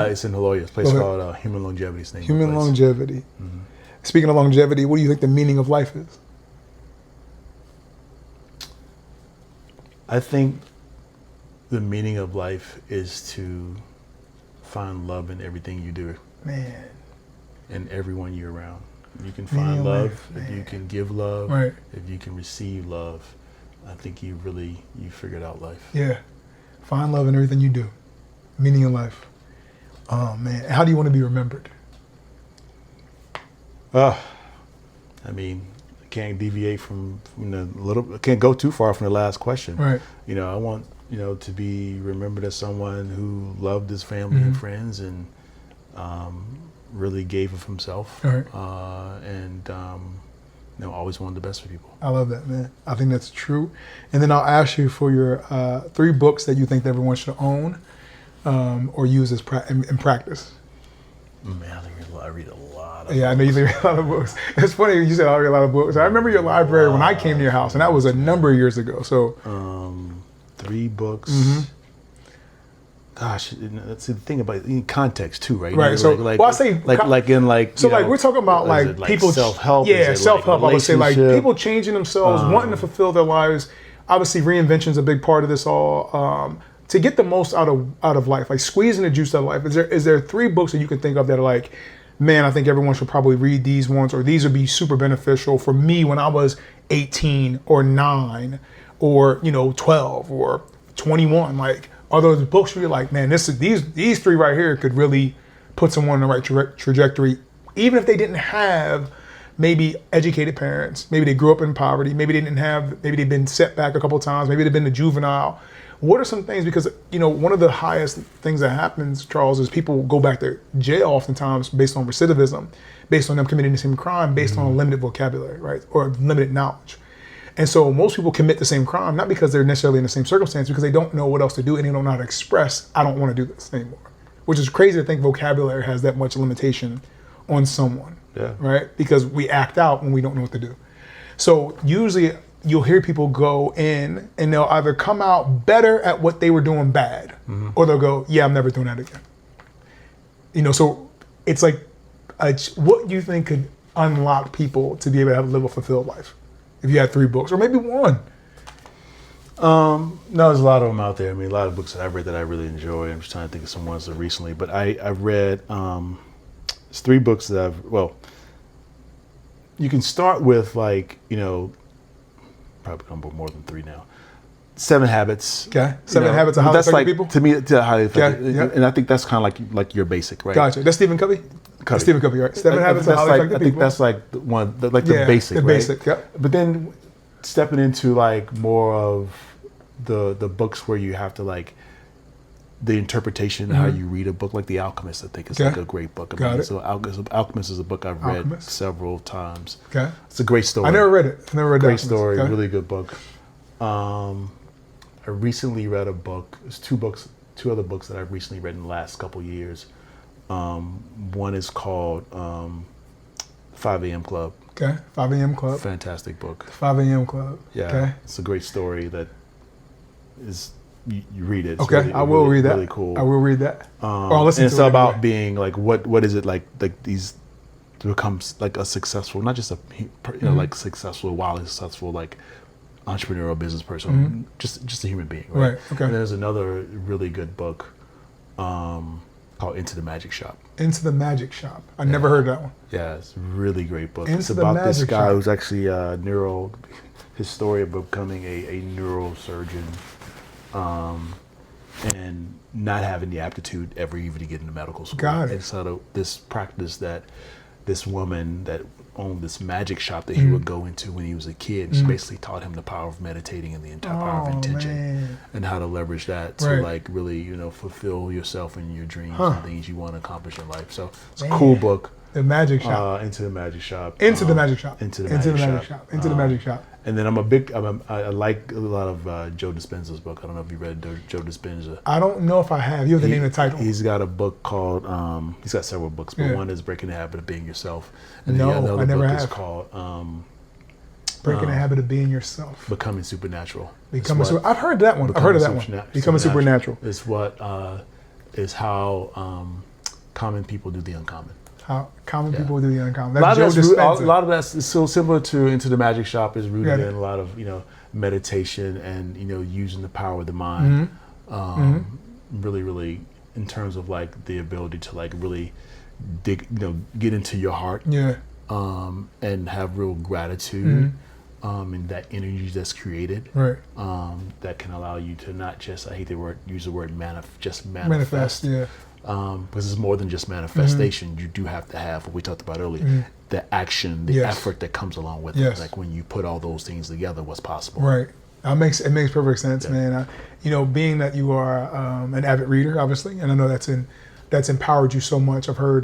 It's in La Jolla. It's a place called Human Longevity. Human Longevity. Speaking of longevity, what do you think the meaning of life is? I think the meaning of life is to find love in everything you do. Man. And everyone you're around. You can find love, if you can give love, if you can receive love, I think you figured out life. Yeah. Find love in everything you do. Meaning of life. Oh, man. How do you want to be remembered? I mean, I can't deviate from I can't go too far from the last question. Right. I want, to be remembered as someone who loved his family and friends and really gave of himself. Right. And always wanted the best for people. I love that, man. I think that's true. And then I'll ask you for your 3 books that you think that everyone should own or use in practice. Man, I read a lot. Yeah, I know you read a lot of books. It's funny you said I read a lot of books. I remember your library when I came to your house, and that was a number of years ago. So, 3 books. Gosh, that's the thing about context too, right? Right. So, we're talking about people self-help. Yeah, self-help. I would say people changing themselves, wanting to fulfill their lives. Obviously, reinvention is a big part of this all. To get the most out of life, like squeezing the juice out of life. Is there 3 books that you can think of that are like, man, I think everyone should probably read these ones, or these would be super beneficial for me when I was 18 or 9 or 12 or 21. Like, are those books where you're like, man, these 3 right here could really put someone on the right trajectory, even if they didn't have maybe educated parents, maybe they grew up in poverty, maybe they've been set back a couple of times, maybe they've been a juvenile. What are some things, because one of the highest things that happens, Charles, is people go back to jail oftentimes based on recidivism, based on them committing the same crime, based on a limited vocabulary, right, or limited knowledge. And so most people commit the same crime, not because they're necessarily in the same circumstance, because they don't know what else to do and they don't know how to express, I don't want to do this anymore. Which is crazy to think vocabulary has that much limitation on someone, right? Because we act out when we don't know what to do. So usually you'll hear people go in and they'll either come out better at what they were doing bad, or they'll go, yeah, I'm never doing that again. So it's like, what do you think could unlock people to be able to live a fulfilled life? If you had 3 books, or maybe 1. No, there's a lot of them out there. I mean, a lot of books that I've read that I really enjoy. I'm just trying to think of some ones that recently, but I've read, there's 3 books that you can start with probably come more than 3 now. 7 Habits. Okay. 7 Habits of Highly Effective People? To me, highly effective. Okay. Yep. And I think that's kind of like your basic, right? Gotcha. That's Stephen Covey? That's Stephen Covey, right? 7 Habits of Highly Effective People. I think that's like the one, the basic, the right? basic, yep. But then stepping into more of the books where you have to the interpretation, how you read a book, like The Alchemist, I think is like a great book. So Alchemist is a book I've read several times. Okay. It's a great story. I never read it. I never read Great story, really good book. I recently read a book. There's 2 other books that I've recently read in the last couple of years. One is called 5 a.m. Club. Okay, 5 a.m. Club. Fantastic book. 5 a.m. Club. Yeah, okay. It's a great story that is, you read it. It's okay, I will read that. Really cool. I will read that. Or I'll listen to it. It's about being what is it like these to become a successful, not just successful, wildly successful entrepreneurial business person, just a human being, right? Okay. And there's another really good book called Into the Magic Shop. Into the Magic Shop. I never heard that one. Yeah, it's a really great book. Into it's about this guy Shop. Who's actually his story of becoming a neurosurgeon, and not having the aptitude ever even to get into medical school. Got it. And so this practice that this woman that owned this magic shop that he would go into when he was a kid, she basically taught him the power of meditating and the entire power of intention, and how to leverage that to really fulfill yourself and your dreams and things you want to accomplish in life. So it's a cool book. The Magic Shop. Into the Magic Shop. Into the Magic Shop. Into the Magic Shop. Into the Magic Shop. And then I like a lot of Joe Dispenza's book. I don't know if you read Joe Dispenza. I don't know if I have. You have the name of the title. He's got a book called, he's got several books, but one is Breaking the Habit of Being Yourself. And no, the other I never book have. is called Breaking the Habit of Being Yourself. Becoming Supernatural. I've heard that one. I've heard of that one. Becoming Supernatural. Is how common people do the uncommon. How common people do the uncommon. A lot of that's so similar to Into the Magic Shop, is rooted in a lot of meditation and using the power of the mind. Really, really, in terms of the ability to really dig, get into your heart. Yeah. And have real gratitude. And that energy that's created. Right. That can allow you to not just, I hate the use the word manifest. Yeah. Because it's more than just manifestation. You do have to have what we talked about earlier, the action, the effort that comes along with it. Like when you put all those things together, what's possible. Right. It makes perfect sense, man. Being that you are an avid reader, obviously, and I know that's empowered you so much. I've heard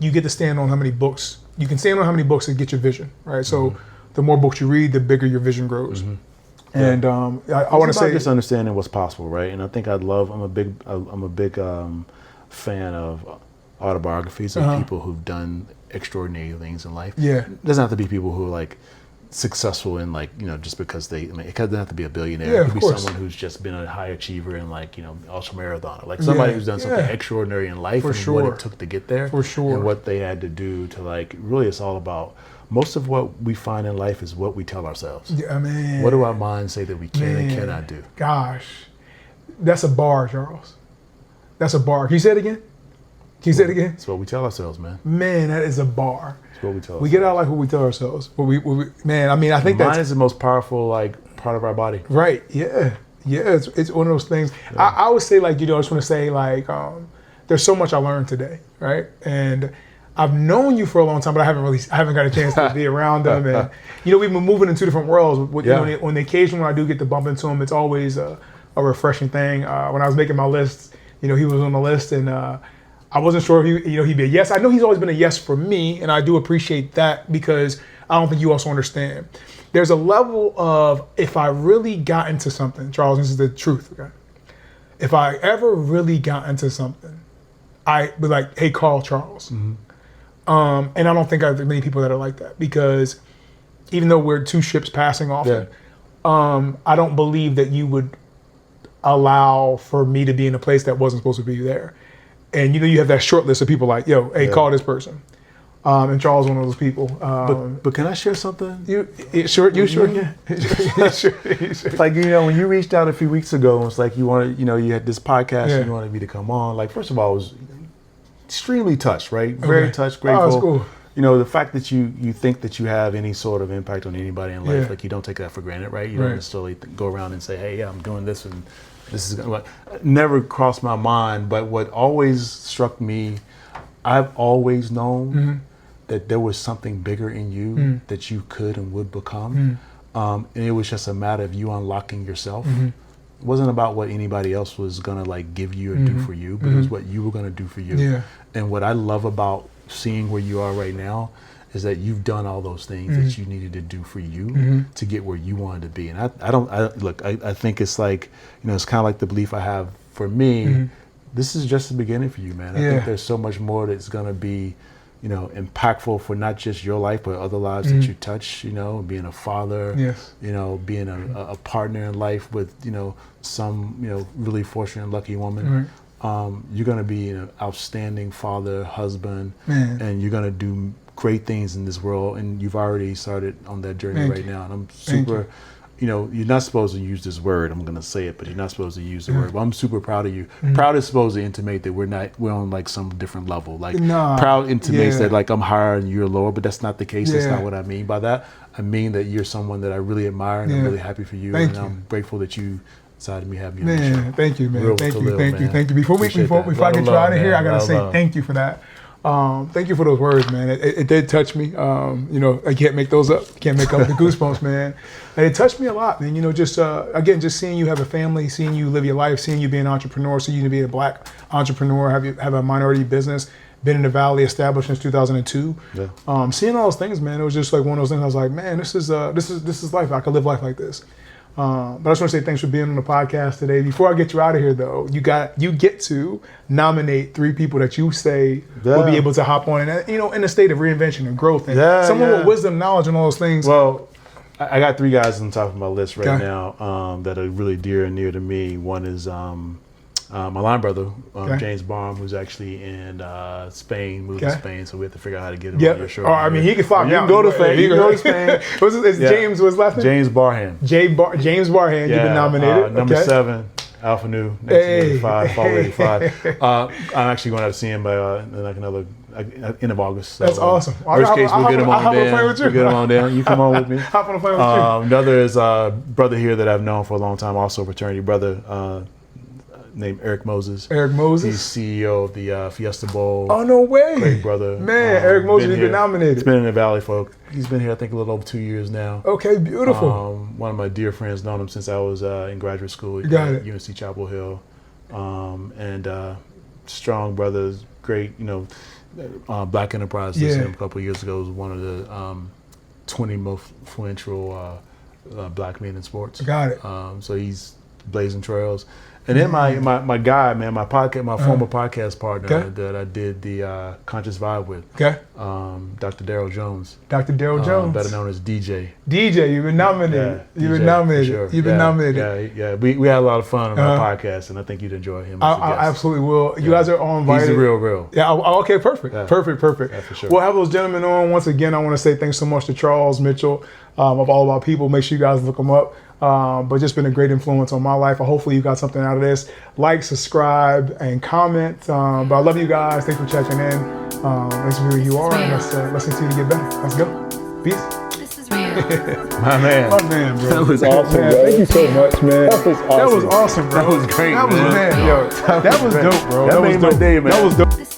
you get to stand on how many books you can stand on, how many books that get your vision, right? So the more books you read, the bigger your vision grows. And I want to say just understanding what's possible, right? And I think I'm a big fan of autobiographies of people who've done extraordinary things in life. Yeah, it doesn't have to be people who are successful in just because it doesn't have to be a billionaire. Yeah, it could be someone who's just been a high achiever and ultra marathoner, somebody who's done something extraordinary in life and what it took to get there. For sure, and what they had to do to really, it's all about. Most of what we find in life is what we tell ourselves. Yeah, man. What do our minds say that we can and cannot do? Gosh, that's a bar, Charles. That's a bar. Can you say it again? Can you say it again? That's what we tell ourselves, man. Man, that is a bar. That's what we tell ourselves. We get out like what we tell ourselves. Man, I mean, I think Mine is the most powerful, like, part of our body. Right, yeah. Yeah, it's one of those things. Yeah. I would say, like, I just want to say, like, there's so much I learned today, right? And I've known you for a long time, but I haven't got a chance to be around them. And, we've been moving in two different worlds. On the occasion when I do get to bump into him, it's always a refreshing thing. When I was making my list, he was on the list, and I wasn't sure if he'd be a yes. I know he's always been a yes for me, and I do appreciate that because I don't think you also understand. There's a level of, if I really got into something, Charles, this is the truth, okay? If I ever really got into something, I'd be like, hey, call Charles. Mm-hmm. And I don't think I have many people that are like that, because even though we're two ships passing often, I don't believe that you would allow for me to be in a place that wasn't supposed to be there. And you have that short list of people like, yo, hey, call this person. And Charles is one of those people. But can I share something? You sure can. Sure. Like, when you reached out a few weeks ago, and it's like you wanted, you had this podcast and you wanted me to come on. Like, first of all, I was extremely touched, right? Very touched, grateful. Oh, that's cool. The fact that you think that you have any sort of impact on anybody in life, like, you don't take that for granted, right? You don't necessarily go around and say, hey, yeah, I'm doing this and this is gonna, never crossed my mind. But what always struck me, I've always known that there was something bigger in you that you could and would become. And it was just a matter of you unlocking yourself. It wasn't about what anybody else was gonna like give you or do for you, but it was what you were gonna do for you. Yeah. And what I love about seeing where you are right now is that you've done all those things that you needed to do for you to get where you wanted to be. And I think it's like, it's kind of like the belief I have for me. This is just the beginning for you, man. I think there's so much more that's gonna be, impactful for not just your life, but other lives that you touch, being a father, being a partner in life with, some, really fortunate and lucky woman. You're going to be an outstanding father, husband, and you're going to do great things in this world. And you've already started on that journey right now. And I'm super, you're not supposed to use this word. I'm going to say it, but you're not supposed to use the word. But I'm super proud of you. Proud is supposed to intimate that we're on like some different level. Like proud intimates that like I'm higher and you're lower, but that's not the case. That's not what I mean by that. I mean that you're someone that I really admire, and I'm really happy for you. I'm grateful that you decided me having you on the show. Thank you, man. Thank you. Before I get you out of here, I gotta say thank you for that. Thank you for those words, man. It did touch me. I can't make those up. Can't make up the goosebumps, man. And it touched me a lot, man. Just seeing you have a family, seeing you live your life, seeing you be an entrepreneur, seeing you be a Black entrepreneur, have a minority business, been in the Valley, established since 2002. Seeing all those things, man, it was just like one of those things. I was like, man, this is life. I could live life like this. But I just want to say thanks for being on the podcast today. Before I get you out of here, though, you get to nominate 3 people that you say will be able to hop on, and in a state of reinvention and growth, and someone with wisdom, knowledge, and all those things. Well, I got 3 guys on top of my list right now that are really dear and near to me. One is my line brother, James Barham, who's actually in Spain, moved to Spain, so we have to figure out how to get him on your show. I mean, he can fly. You can go to Spain. You can go to Spain. James, what's his last name? James Barham. James Barham, you've been nominated. Number 7, Alpha Nu, 1985, Fall 85. I'm actually going out to see him by like another end of August. So, that's awesome. Worst case, we'll get him on down. We'll get him on down. You come on with me. Hop on a plane with you. Another is a brother here that I've known for a long time, also a fraternity brother. Named Eric Moses. Eric Moses? He's CEO of the Fiesta Bowl. Oh, no way. Great brother. Man, Eric Moses has been nominated. He's been in the Valley, folk. He's been here, I think, a little over 2 years now. Okay, beautiful. One of my dear friends, known him since I was in graduate school at UNC Chapel Hill. And strong brothers, great, Black Enterprise listened him a couple of years ago. Was one of the 20 most influential Black men in sports. Got it. So he's blazing trails. And then my guy, man, my former podcast partner that I did the Conscious Vibe with, Dr. Daryl Jones. Dr. Daryl Jones, better known as DJ. DJ, you've been nominated. You've been nominated. Sure. You've been nominated. Yeah. We had a lot of fun on our podcast, and I think you'd enjoy him. I absolutely will. You guys are all invited. He's the real. Yeah. Okay. Perfect. Yeah. Perfect. Yeah, for sure. We'll have those gentlemen on once again. I want to say thanks so much to Charles Mitchell of All About People. Make sure you guys look him up. but just been a great influence on my life. Hopefully you got something out of this. Like, subscribe, and comment. But I love you guys. Thanks for checking in. Thanks for who you are. And let's continue to get better. Let's go. Peace. This is real. My man. My man, bro. That was awesome, man, bro. thank you so much, man. That was awesome. That was awesome, bro. That was great, That was, man. man, yo. That was dope, bro. That made my day, man. That was dope. This